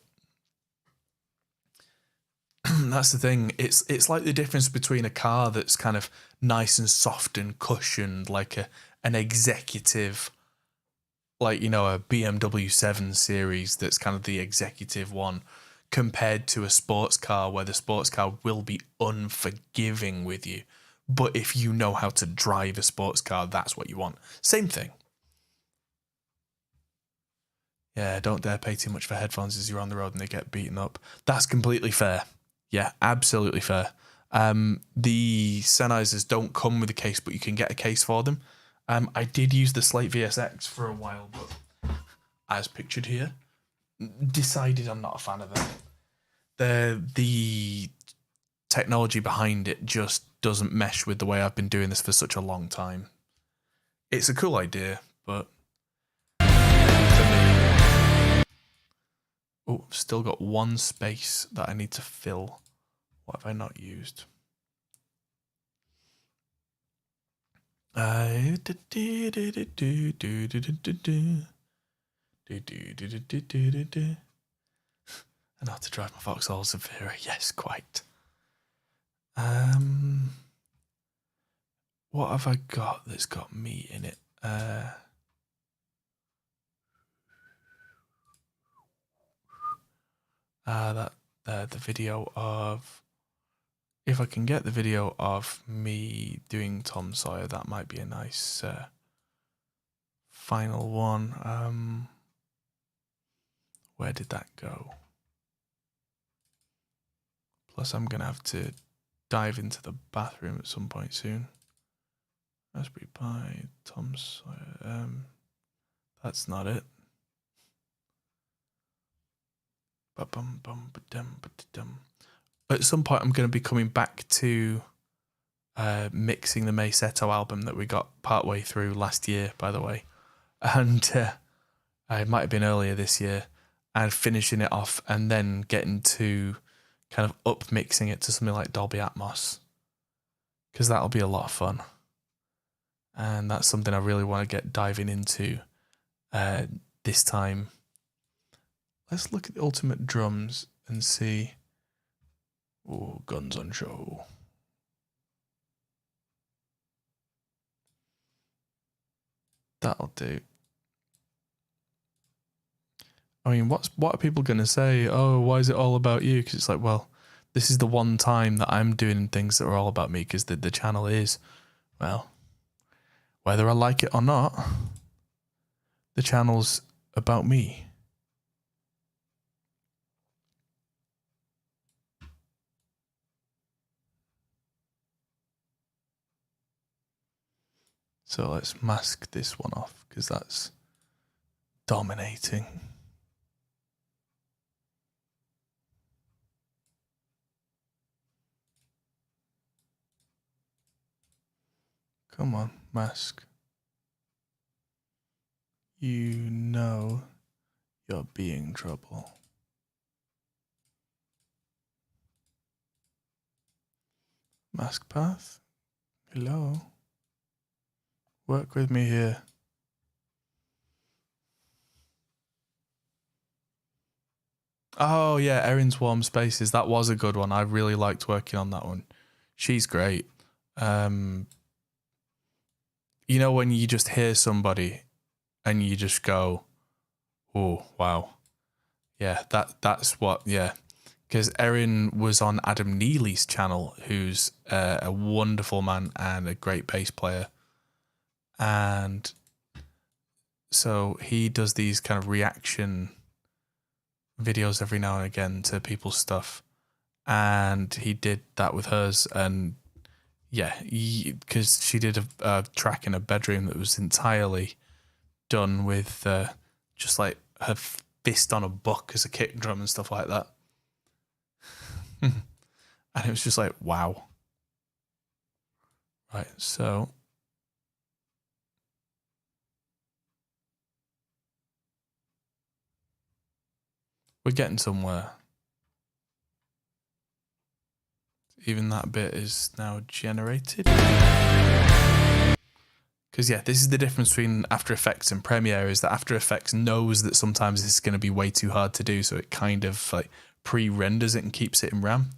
That's the thing. It's like the difference between a car that's kind of nice and soft and cushioned, like an executive, like, a BMW 7 Series that's kind of the executive one, compared to a sports car where the sports car will be unforgiving with you. But if you know how to drive a sports car, that's what you want. Same thing. Yeah, don't dare pay too much for headphones as you're on the road and they get beaten up. That's completely fair. Yeah, absolutely fair. The Sennheisers don't come with a case, but you can get a case for them. I did use the Slate VSX for a while, but as pictured here, decided I'm not a fan of it. The technology behind it just doesn't mesh with the way I've been doing this for such a long time. It's a cool idea, but for me... Oh, still got one space that I need to fill. What have I not used? I know how to drive my Vauxhall Zafira. Yes, quite. What have I got that's got meat in it? The video of... If I can get the video of me doing Tom Sawyer, that might be a nice final one. Where did that go? Plus, I'm going to have to dive into the bathroom at some point soon. Raspberry Pi, Tom Sawyer. That's not it. At some point, I'm going to be coming back to mixing the Mayseto album that we got partway through last year, by the way. And it might have been earlier this year, and finishing it off and then getting to kind of up mixing it to something like Dolby Atmos, because that'll be a lot of fun. And that's something I really want to get diving into this time. Let's look at the Ultimate Drums and see. Oh, guns on show. That'll do. I mean, what are people going to say? Oh, why is it all about you? Because it's like, well, this is the one time that I'm doing things that are all about me, because the channel is, well, whether I like it or not, the channel's about me. So let's mask this one off, because that's dominating. Come on, mask. You know you're being trouble. Mask path? Hello? Work with me here. Oh yeah, Erin's Warm Spaces. That was a good one. I really liked working on that one. She's great. You know when you just hear somebody and you just go, oh wow. Yeah, that's what, yeah. Because Erin was on Adam Neely's channel, who's a wonderful man and a great bass player. And so he does these kind of reaction videos every now and again to people's stuff. And he did that with hers. And yeah, because she did a track in a bedroom that was entirely done with just like her fist on a book as a kick drum and stuff like that. And it was just like, wow. Right, so we're getting somewhere. Even that bit is now generated. Because yeah, this is the difference between After Effects and Premiere, is that After Effects knows that sometimes it's going to be way too hard to do, so it kind of like pre-renders it and keeps it in RAM.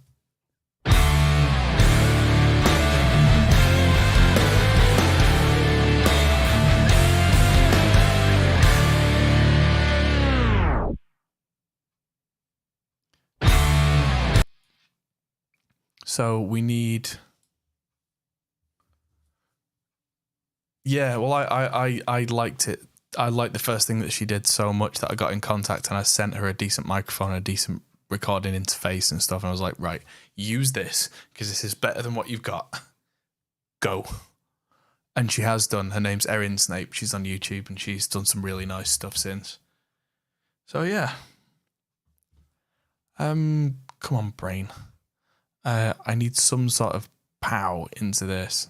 So we need... Yeah, well, I liked it. I liked the first thing that she did so much that I got in contact and I sent her a decent microphone, a decent recording interface and stuff. And I was like, right, use this because this is better than what you've got. Go. And she has done. Her name's Erin Snape. She's on YouTube and she's done some really nice stuff since. So yeah. Come on, brain. I need some sort of pow into this.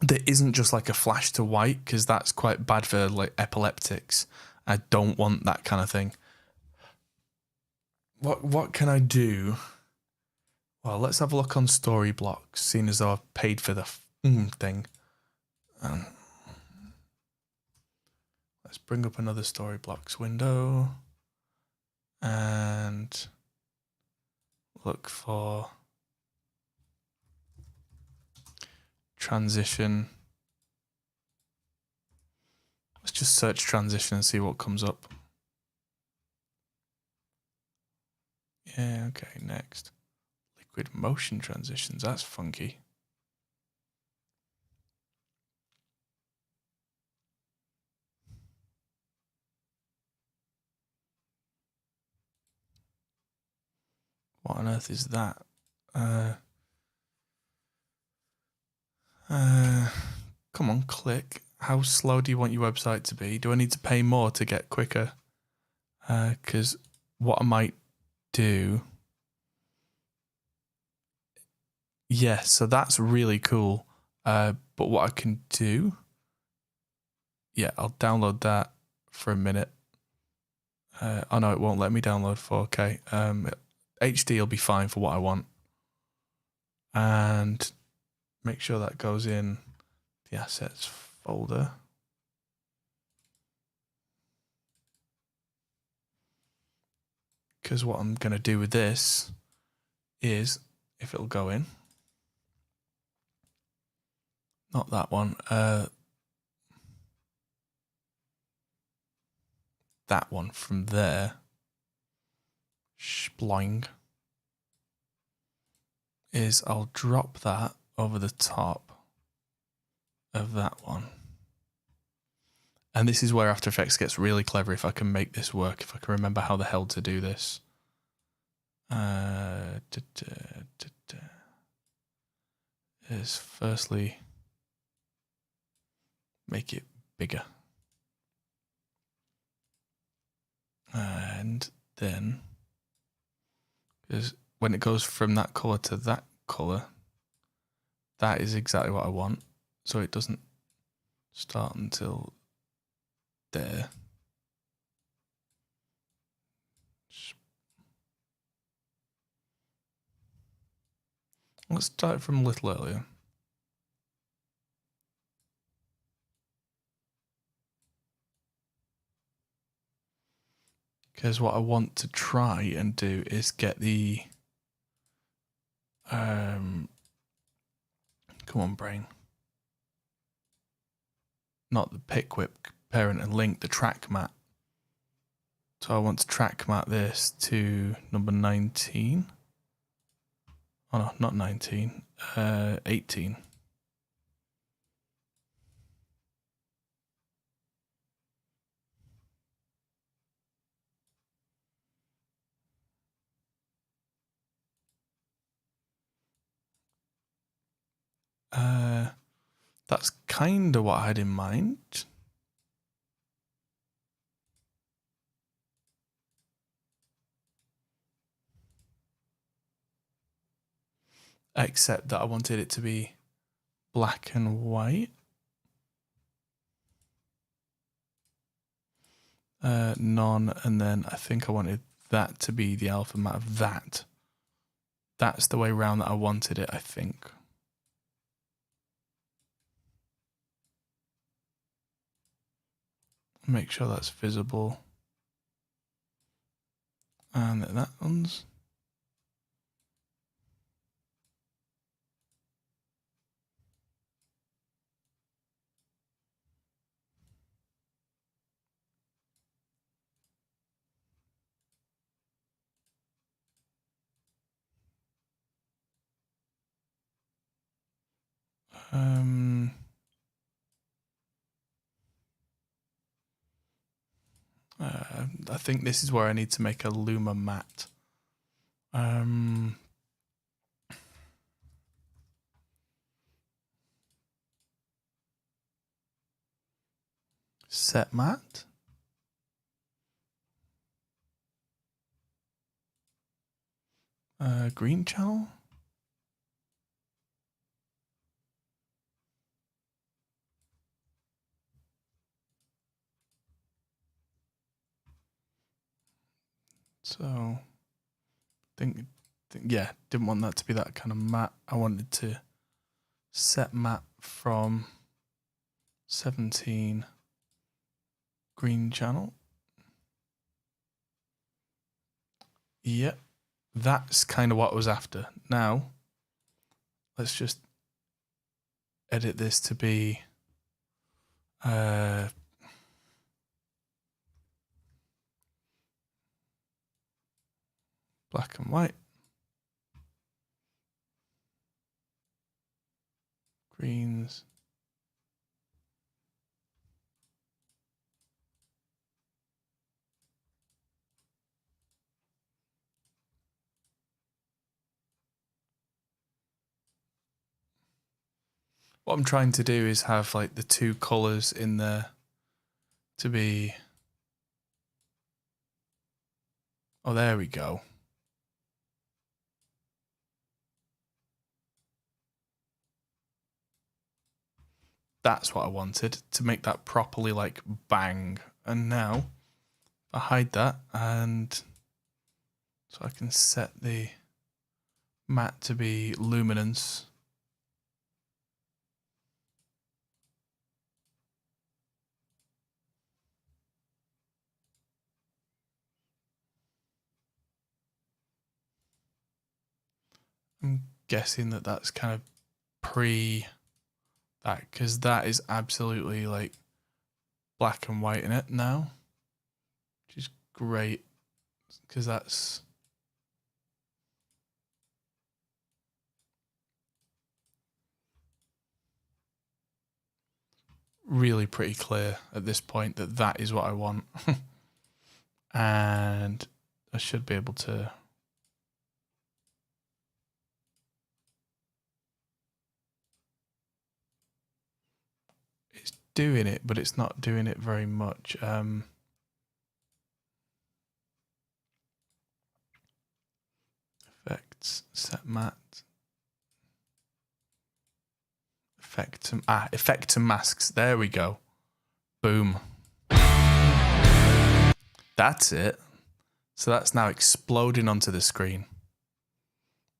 There isn't just like a flash to white because that's quite bad for like epileptics. I don't want that kind of thing. What can I do? Well, let's have a look on Storyblocks, seeing as though I've paid for the thing. Let's bring up another Storyblocks window and look for transition. Let's just search transition and see what comes up. Yeah, okay, next. Liquid motion transitions, that's funky. What on earth is that? Come on, click. How slow do you want your website to be? Do I need to pay more to get quicker? Because what I might do... Yeah, so that's really cool. But what I can do... Yeah, I'll download that for a minute. Oh no, it won't let me download 4K. HD will be fine for what I want. And make sure that goes in the assets folder. Because what I'm going to do with this is, if it'll go in, not that one, that one from there, sploing, is I'll drop that over the top of that one. And this is where After Effects gets really clever if I can make this work, if I can remember how the hell to do this. Is firstly make it bigger. And then, because when it goes from that colour to that colour, that is exactly what I want. So it doesn't start until there. Let's start from a little earlier. Because what I want to try and do is get the come on, brain. Not the pick whip, parent and link, the track mat. So I want to track mat this to number 19. Oh no, not 19, 18. That's kind of what I had in mind. Except that I wanted it to be black and white. None, and then I think I wanted that to be the alpha mat of that. That's the way round that I wanted it, I think. Make sure that's visible. And that one's... I think this is where I need to make a Luma matte. Set matte. Green channel. So, yeah, didn't want that to be that kind of matte. I wanted to set matte from 17 green channel. Yep, that's kind of what I was after. Now, let's just edit this to be black and white. Greens. What I'm trying to do is have like the two colors in there to be. Oh, there we go. That's what I wanted, to make that properly like bang. And now I hide that, and so I can set the matte to be luminance. I'm guessing that that's kind of pre that, because that is absolutely like black and white in it now, which is great, because that's really pretty clear at this point that that is what I want. And I should be able to. It's doing it, but it's not doing it very much. Effects, set matte. Effect and masks. There we go. Boom. That's it. So that's now exploding onto the screen.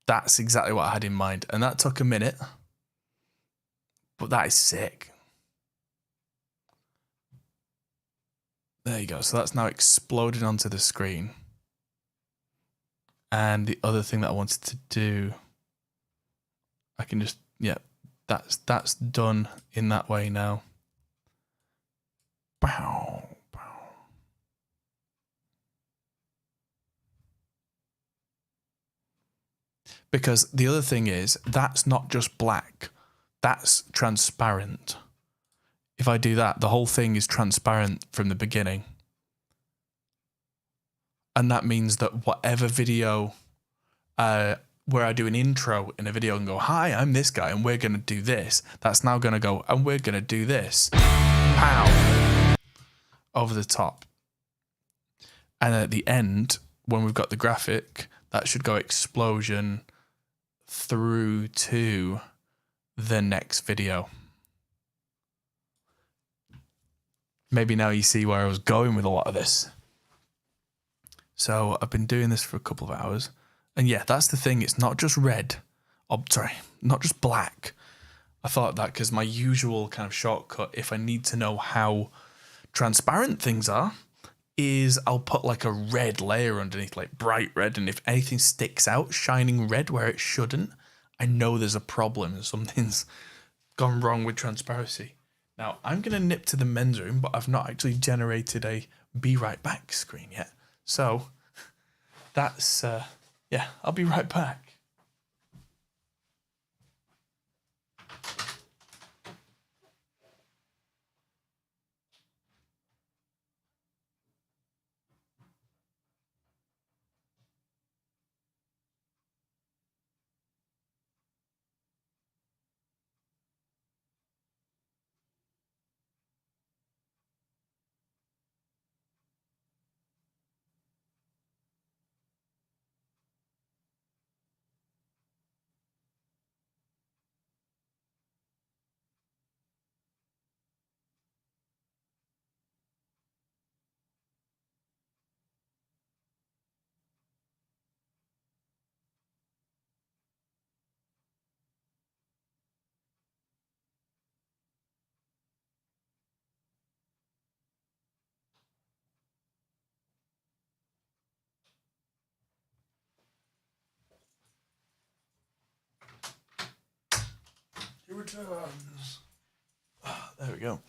That's exactly what I had in mind. And that took a minute. But that is sick. There you go. So that's now exploded onto the screen. And the other thing that I wanted to do, I can just, yeah, that's done in that way now. Bow, bow. Because the other thing is, that's not just black, that's transparent. If I do that, the whole thing is transparent from the beginning. And that means that whatever video where I do an intro in a video and go, hi, I'm this guy and we're going to do this, that's now going to go, and we're going to do this. Pow! Over the top. And at the end, when we've got the graphic, that should go explosion through to the next video. Maybe now you see where I was going with a lot of this. So I've been doing this for a couple of hours. And yeah, that's the thing. It's not just red. Oh, sorry, not just black. I thought that because my usual kind of shortcut, if I need to know how transparent things are, is I'll put like a red layer underneath, like bright red. And if anything sticks out, shining red where it shouldn't, I know there's a problem. Something's gone wrong with transparency. Now, I'm going to nip to the men's room, but I've not actually generated a be right back screen yet. So that's, yeah, I'll be right back. It returns. There we go.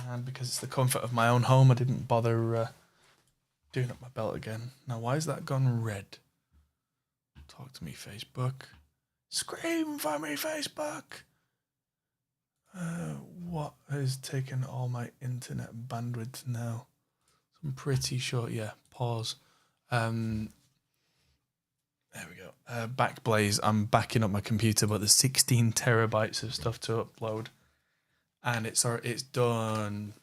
And because it's the comfort of my own home, I didn't bother doing up my belt again. Now, why has that gone red? Talk to me, Facebook. Scream for me, Facebook. What has taken all my internet bandwidth now? I'm pretty sure. Yeah, pause. There we go. Backblaze. I'm backing up my computer, but there's 16 terabytes of stuff to upload, and it's done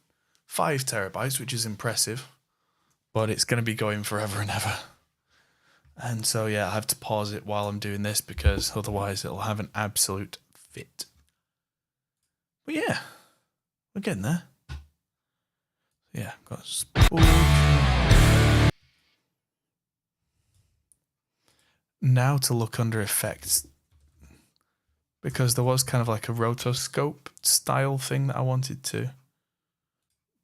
5 terabytes, which is impressive, but it's going to be going forever and ever. And so yeah, I have to pause it while I'm doing this because otherwise it'll have an absolute fit. But yeah, we're getting there. Yeah, got spool. Now to look under effects, because there was kind of like a rotoscope style thing that I wanted to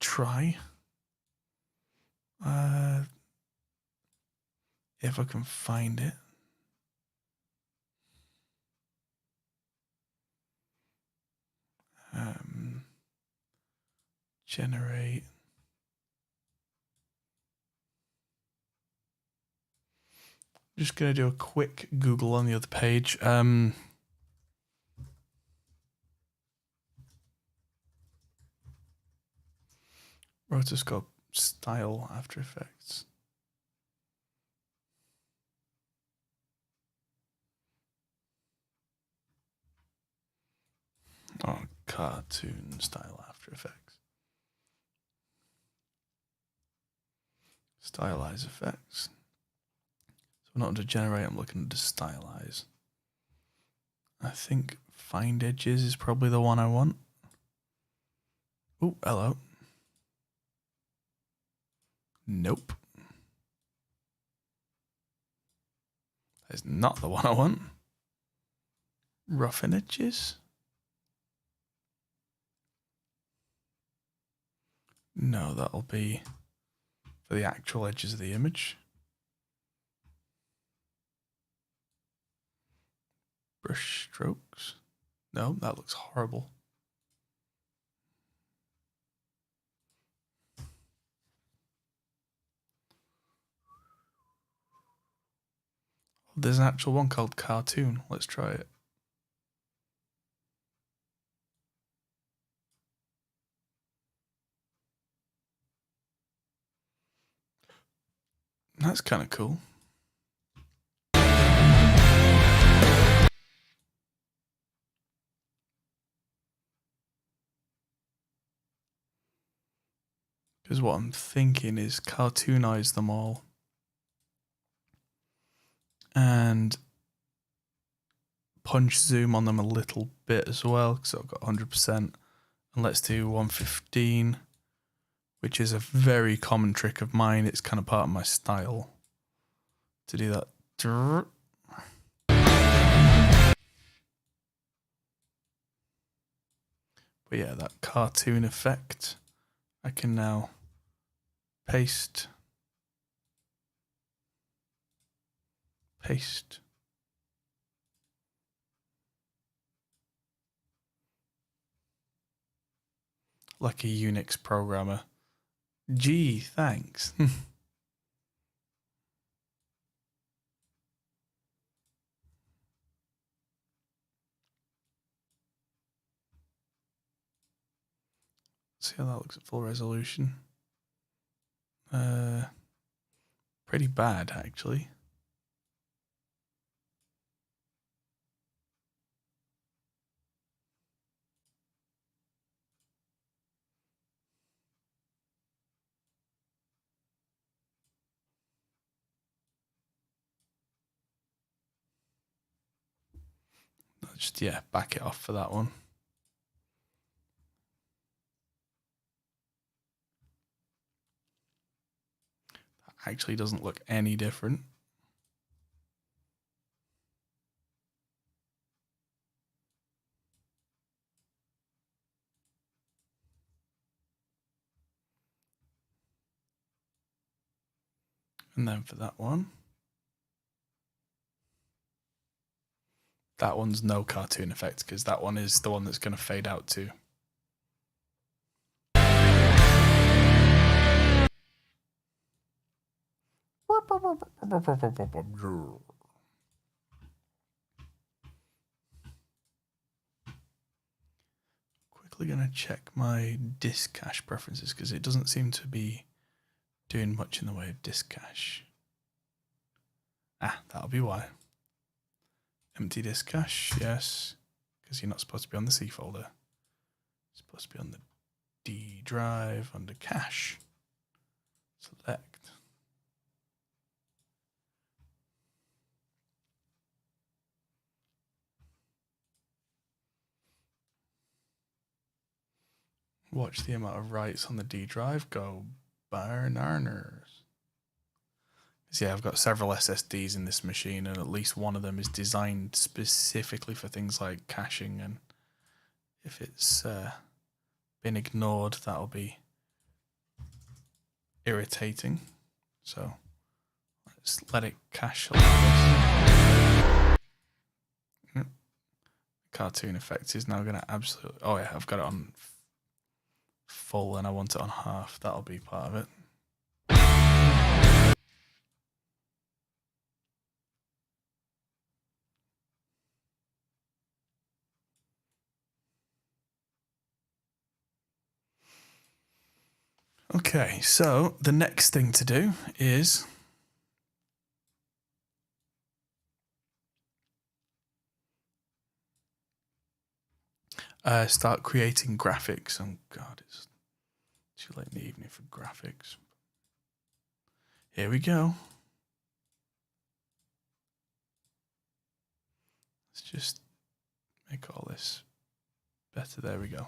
try. If I can find it. Generate. Just going to do a quick Google on the other page. Rotoscope style After Effects. Oh, cartoon style After Effects. Stylize effects. So we're not under generate, I'm looking to stylize. I think find edges is probably the one I want. Oh, hello. Nope. That's not the one I want. Roughen edges. No, that'll be for the actual edges of the image. Brush strokes. No, that looks horrible. There's an actual one called cartoon. Let's try it. That's kind of cool. Because what I'm thinking is cartoonize them all. And punch zoom on them a little bit as well, because I've got 100%. And let's do 115, which is a very common trick of mine. It's kind of part of my style to do that. But yeah, that cartoon effect, I can now paste, like a Unix programmer. Gee, thanks. See how that looks at full resolution. Pretty bad, actually. Just, yeah, back it off for that one. That actually doesn't look any different. And then for that one, That one's no cartoon effect because that one is the one that's going to fade out too. Quickly going to check my disk cache preferences because it doesn't seem to be doing much in the way of disk cache. That'll be why. Empty disk cache, yes, because you're not supposed to be on the C folder. You're supposed to be on the D drive under cache. Select. Watch the amount of writes on the D drive go bananas. Yeah, I've got several SSDs in this machine, and at least one of them is designed specifically for things like caching, and if it's been ignored, that'll be irritating. So let's let it cache a little bit. Cartoon effect is now going to absolutely... Oh yeah, I've got it on full and I want it on half. That'll be part of it. Okay, so the next thing to do is start creating graphics. Oh God, it's too late in the evening for graphics. Here we go. Let's just make all this better. There we go.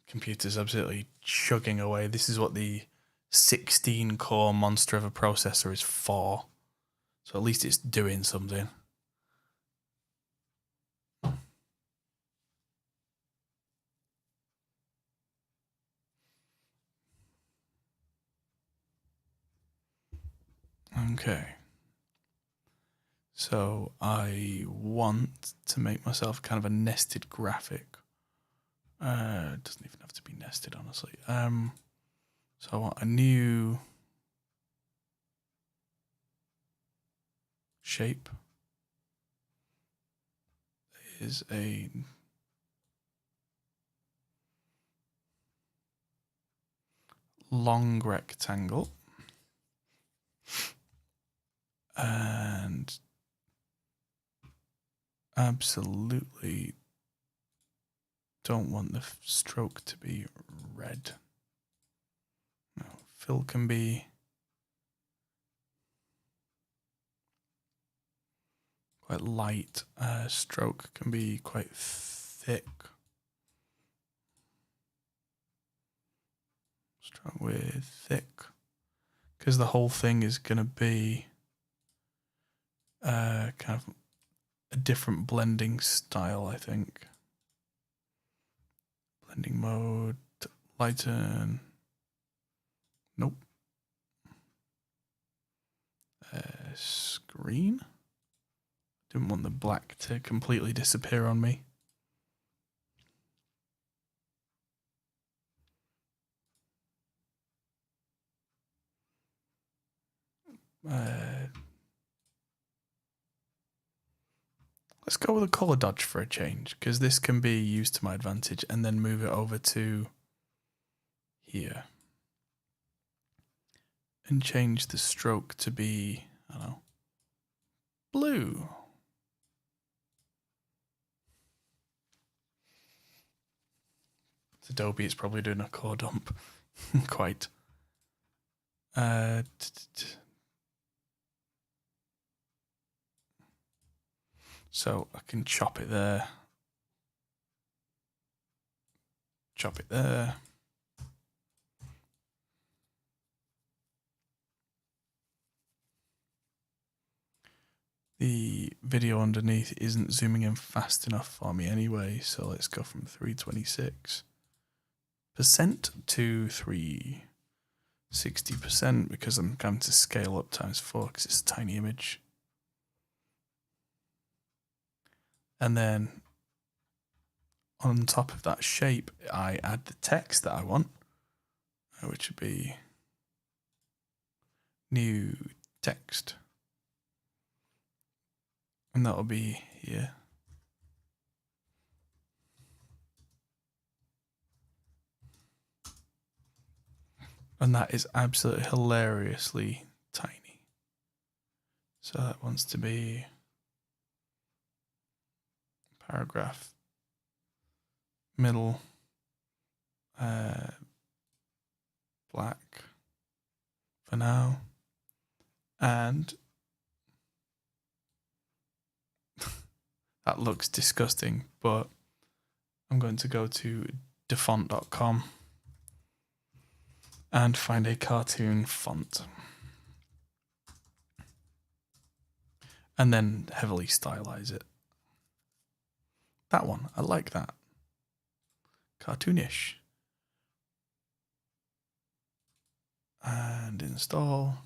Computer's absolutely chugging away. This is what the 16-core monster of a processor is for. So at least it's doing something. Okay. So I want to make myself kind of a nested graphic. It doesn't even have to be nested, honestly. So I want a new shape. Is a long rectangle. And absolutely don't want the stroke to be red. No, fill can be quite light. Stroke can be quite thick. Stroke with thick. Because the whole thing is going to be kind of a different blending style, I think. Blending mode, lighten. Nope. Screen. Didn't want the black to completely disappear on me. Let's go with a color dodge for a change, because this can be used to my advantage, and then move it over to here. And change the stroke to be, I don't know, blue. It's Adobe, it's probably doing a core dump. Quite. So I can chop it there. Chop it there. The video underneath isn't zooming in fast enough for me anyway, so let's go from 326% to 360% because I'm going to scale up times 4 because it's a tiny image. And then on top of that shape, I add the text that I want, which would be new text. And that'll be here. And that is absolutely hilariously tiny. So that wants to be paragraph, middle, black for now. And that looks disgusting, but I'm going to go to defont.com and find a cartoon font. And then heavily stylize it. That one, I like that. Cartoonish. And install.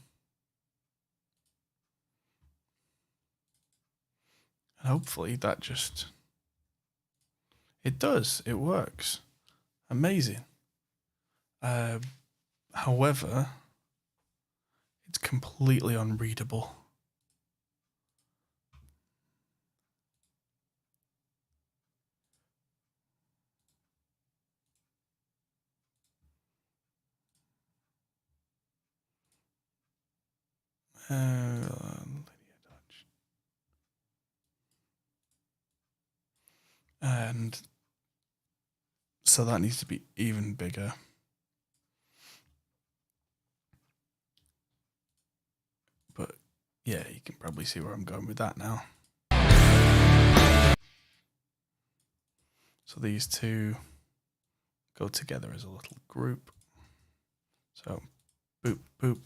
And hopefully that just... It does. It works. Amazing. However, it's completely unreadable. And so that needs to be even bigger. But yeah, you can probably see where I'm going with that now. So these two go together as a little group. So boop, boop.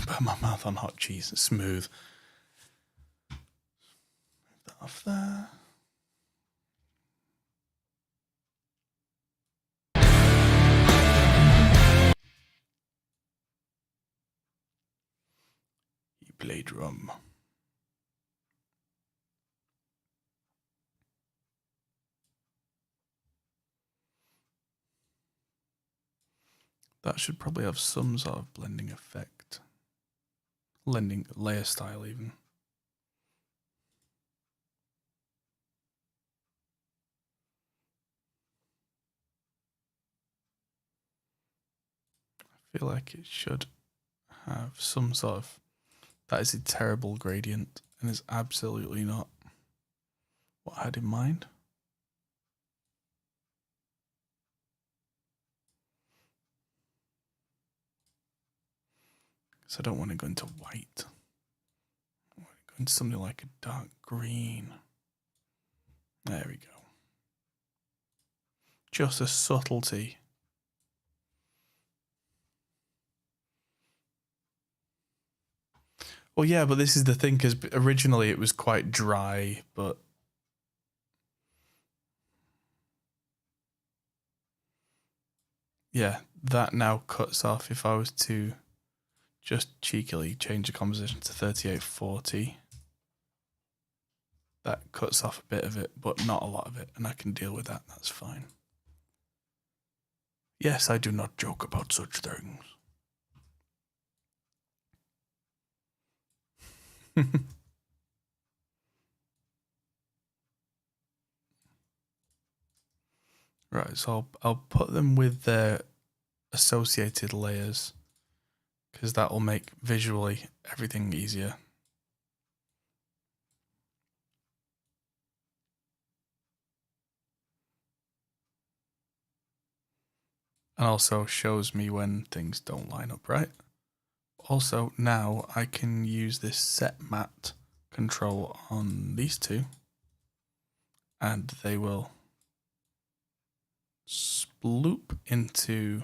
Put my mouth on hot cheese and smooth. Move that off there. He played drum. That should probably have some sort of blending effect. Blending layer style even. I feel like it should have some sort of... That is a terrible gradient and is absolutely not what I had in mind. So I don't want to go into white. I want to go into something like a dark green. There we go. Just a subtlety. Well, yeah, but this is the thing, because originally it was quite dry, but yeah, that now cuts off. If I was to just cheekily change the composition to 3840, that cuts off a bit of it, but not a lot of it, and I can deal with that. That's fine. Yes, I do not joke about such things. Right, so I'll put them with their associated layers, because that will make visually everything easier. And also shows me when things don't line up right. Also, now I can use this set matte control on these two, and they will sploop into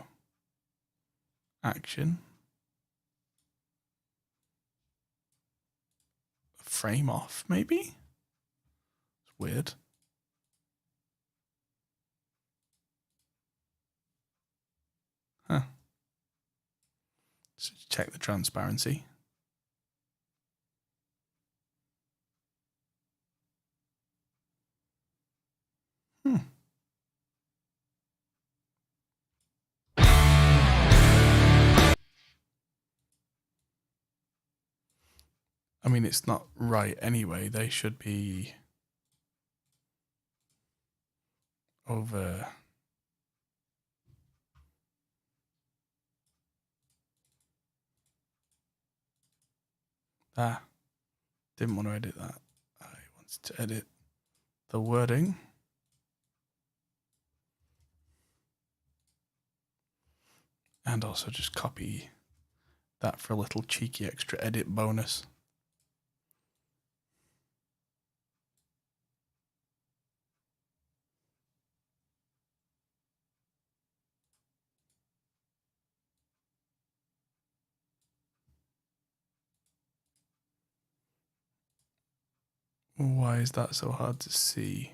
action. Frame off, maybe? It's weird. Huh. Let's check the transparency. I mean, it's not right anyway. They should be over. Ah, didn't want to edit that. I wanted to edit the wording. And also just copy that for a little cheeky extra edit bonus. Why is that so hard to see?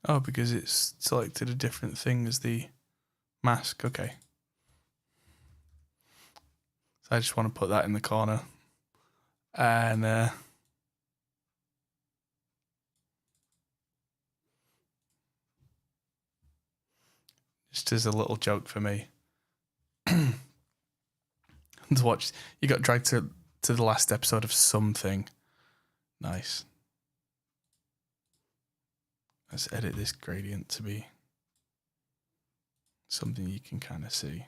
Oh, because it's selected a different thing as the mask. Okay. So I just want to put that in the corner. And just as a little joke for me. To watch, you got dragged to the last episode of something. Nice. Let's edit this gradient to be something you can kind of see.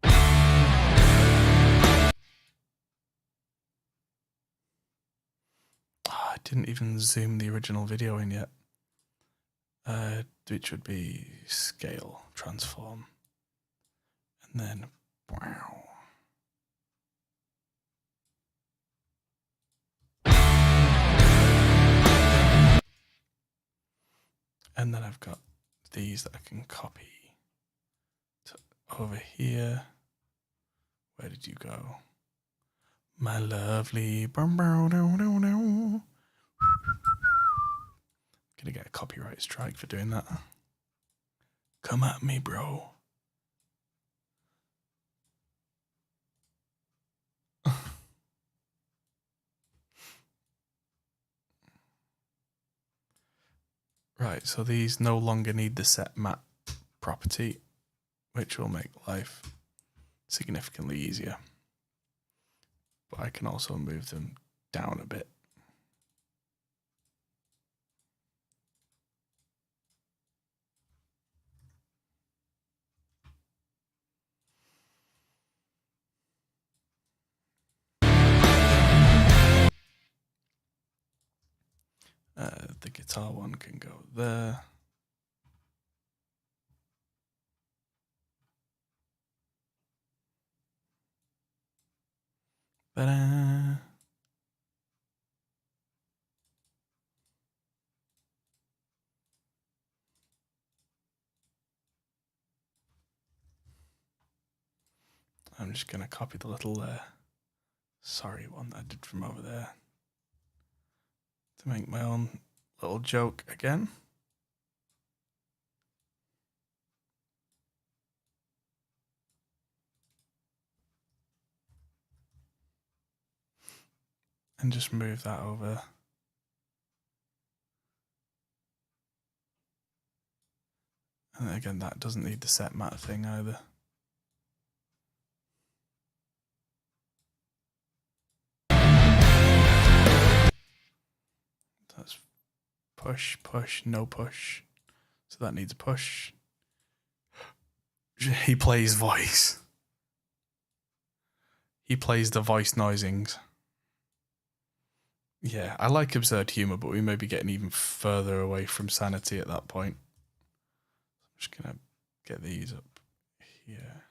Oh, I didn't even zoom the original video in yet. Which would be scale, transform, and then wow. And then I've got these that I can copy to over here. Where did you go? My lovely. Gonna get a copyright strike for doing that. Come at me, bro. Right, so these no longer need the set map property, which will make life significantly easier. But I can also move them down a bit. The guitar one can go there. Ta-da. I'm just going to copy the little sorry one that I did from over there to make my own little joke again. And just move that over. And again, that doesn't need the set mat thing either. That's push, push, no push. So that needs a push. He plays voice. He plays the voice noisings. Yeah, I like absurd humour, but we may be getting even further away from sanity at that point. I'm just going to get these up here.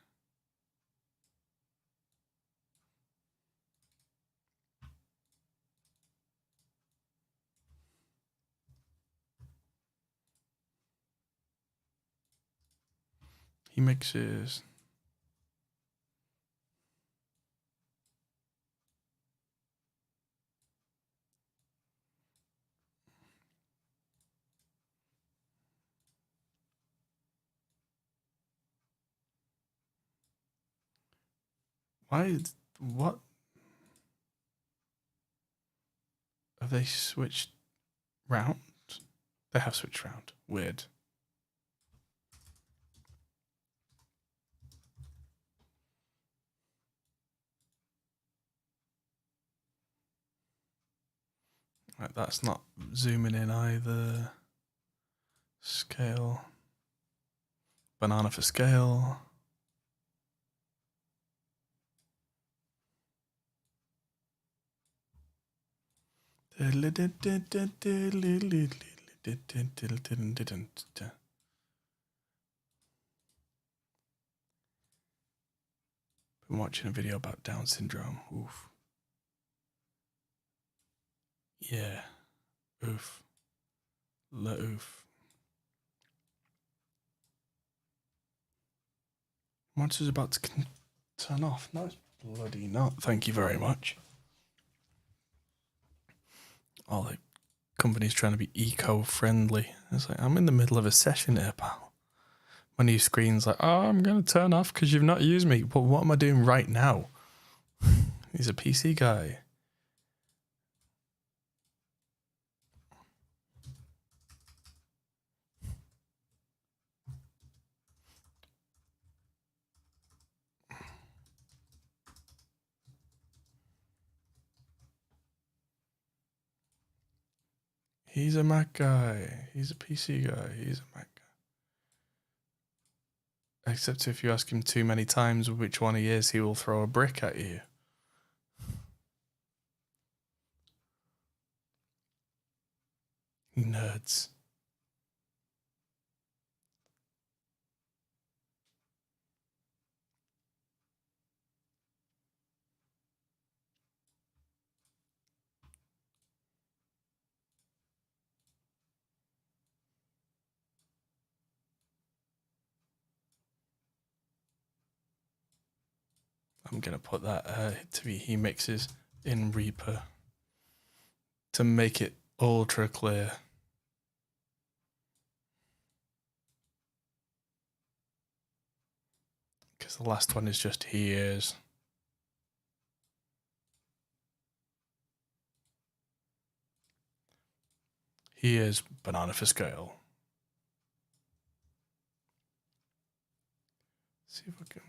He mixes. What? Have they switched round? They have switched round. Weird. Right, that's not zooming in either. Scale. Banana for scale. Been watching a video about Down syndrome. Oof. Yeah. Oof. Oof. Monster's about to turn off. No, it's bloody not. Thank you very much. All the companies trying to be eco-friendly. It's like, I'm in the middle of a session here, pal. My new screen's like, oh, I'm going to turn off because you've not used me. But what am I doing right now? He's a PC guy. He's a Mac guy. He's a PC guy. He's a Mac guy. Except if you ask him too many times which one he is, he will throw a brick at you. Nerds. I'm going to put that to be he mixes in Reaper to make it ultra clear. Because the last one is just he is. He is banana for scale. See if I can.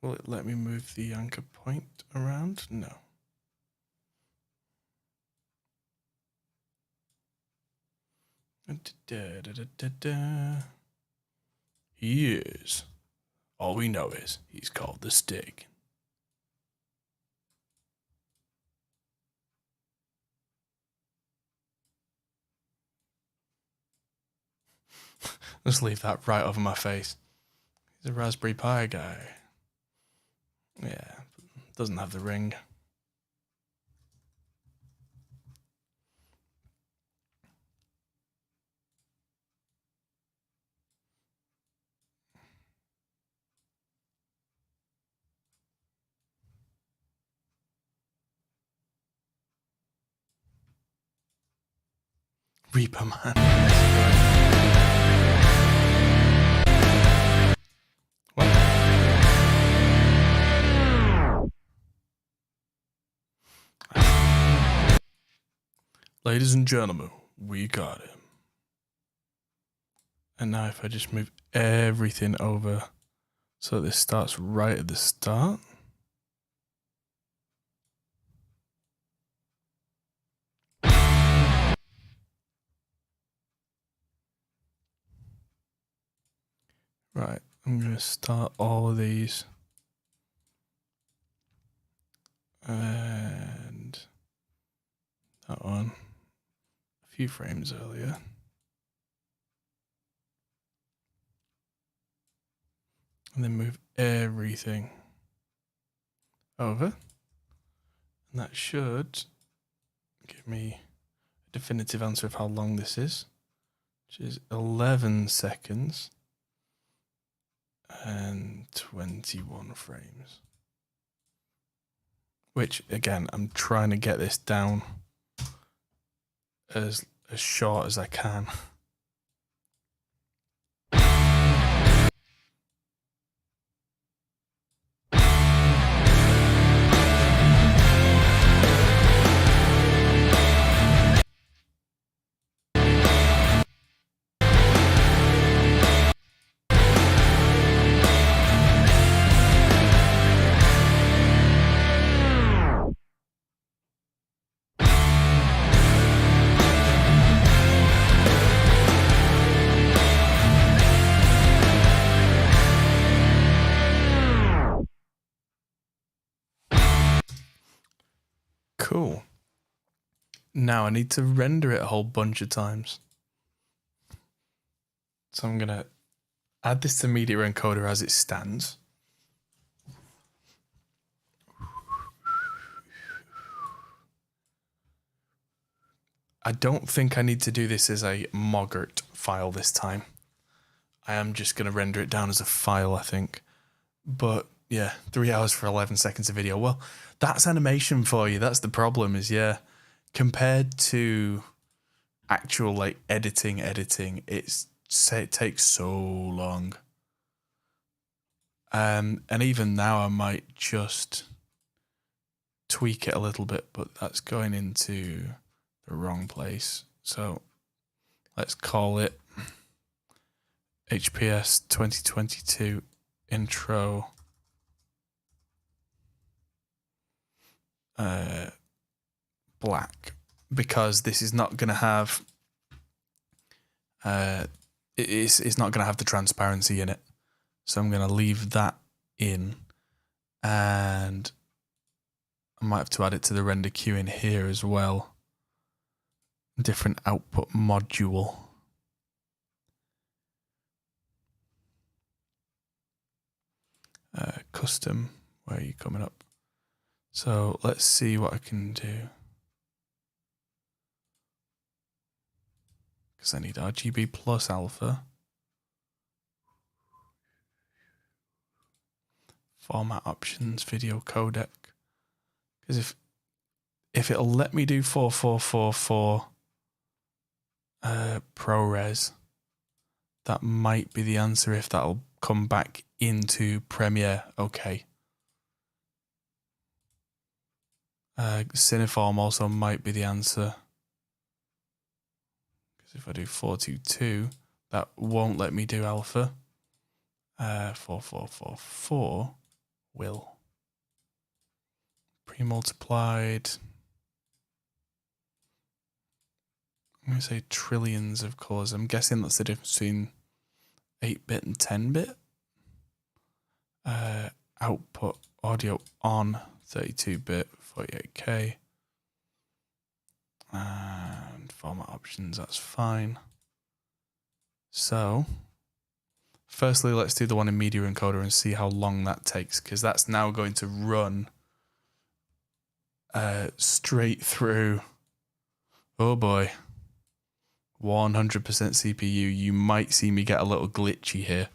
Will it let me move the anchor point around? No. He is. All we know is he's called the Stick. Just leave that right over my face. He's a Raspberry Pi guy. Yeah, doesn't have the ring. Reaper Man. What? Ladies and gentlemen, we got him. And now if I just move everything over so this starts right at the start. Right, I'm going to start all of these. And that one a few frames earlier. And then move everything over. And that should give me a definitive answer of how long this is, which is 11 seconds. and 21 frames. Which, again, I'm trying to get this down as short as I can. Cool. Now I need to render it a whole bunch of times. So I'm going to add this to Media Encoder as it stands. I don't think I need to do this as a Mogart file this time. I am just going to render it down as a file, I think. But yeah, 3 hours for 11 seconds of video. Well, that's animation for you. That's the problem is, yeah, compared to actual like editing, it takes so long. And even now I might just tweak it a little bit, but that's going into the wrong place. So let's call it HPS 2022 intro black, because this is not going to have it's not going to have the transparency in it. So I'm going to leave that in, and I might have to add it to the render queue in here as well. Different output module. Custom, where are you coming up? So let's see what I can do. Because I need RGB plus alpha. Format options, video codec. Because if it'll let me do 4444 ProRes, that might be the answer if that'll come back into Premiere. Okay. Cineform also might be the answer. Because if I do 422, that won't let me do alpha. 4444 will. Pre-multiplied. I'm going to say trillions of colours. I'm guessing that's the difference between 8-bit and 10-bit. Output audio on 32-bit, 48K. And format options, that's fine. So, firstly, let's do the one in Media Encoder and see how long that takes, because that's now going to run straight through. Oh boy. 100% CPU. You might see me get a little glitchy here.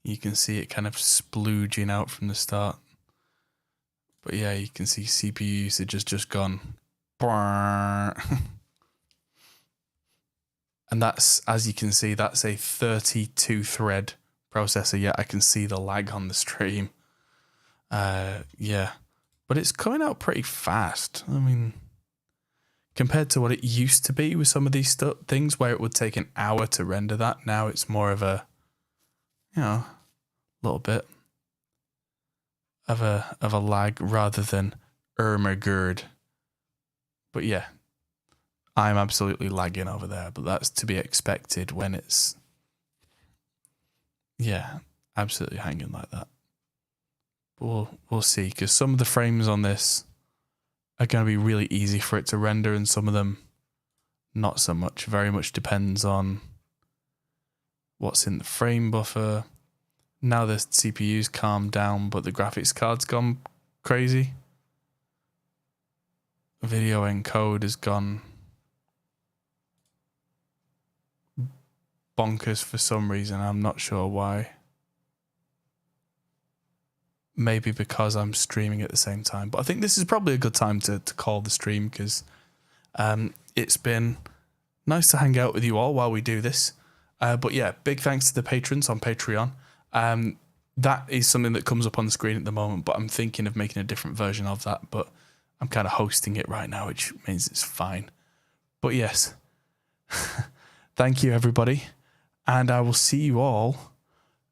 You can see it kind of splooging out from the start. But yeah, you can see CPU usage has just gone. And that's, as you can see, that's a 32 thread processor. Yeah, I can see the lag on the stream. Yeah, but it's coming out pretty fast. I mean, compared to what it used to be with some of these things where it would take an hour to render that, now it's more of a, you know, little bit of a lag rather than Irmagerd. But yeah, I'm absolutely lagging over there, but that's to be expected when it's, yeah, absolutely hanging like that. But we'll see, because some of the frames on this are going to be really easy for it to render, and some of them not so much. Very much depends on what's in the frame buffer. Now the CPU's calmed down, but the graphics card's gone crazy. Video encode has gone bonkers for some reason. I'm not sure why. Maybe because I'm streaming at the same time. But I think this is probably a good time to call the stream because it's been nice to hang out with you all while we do this. But yeah, big thanks to the patrons on Patreon. That is something that comes up on the screen at the moment, but I'm thinking of making a different version of that. But I'm kind of hosting it right now, which means it's fine. But yes, thank you, everybody. And I will see you all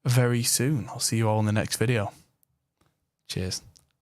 very soon. I'll see you all in the next video. Cheers.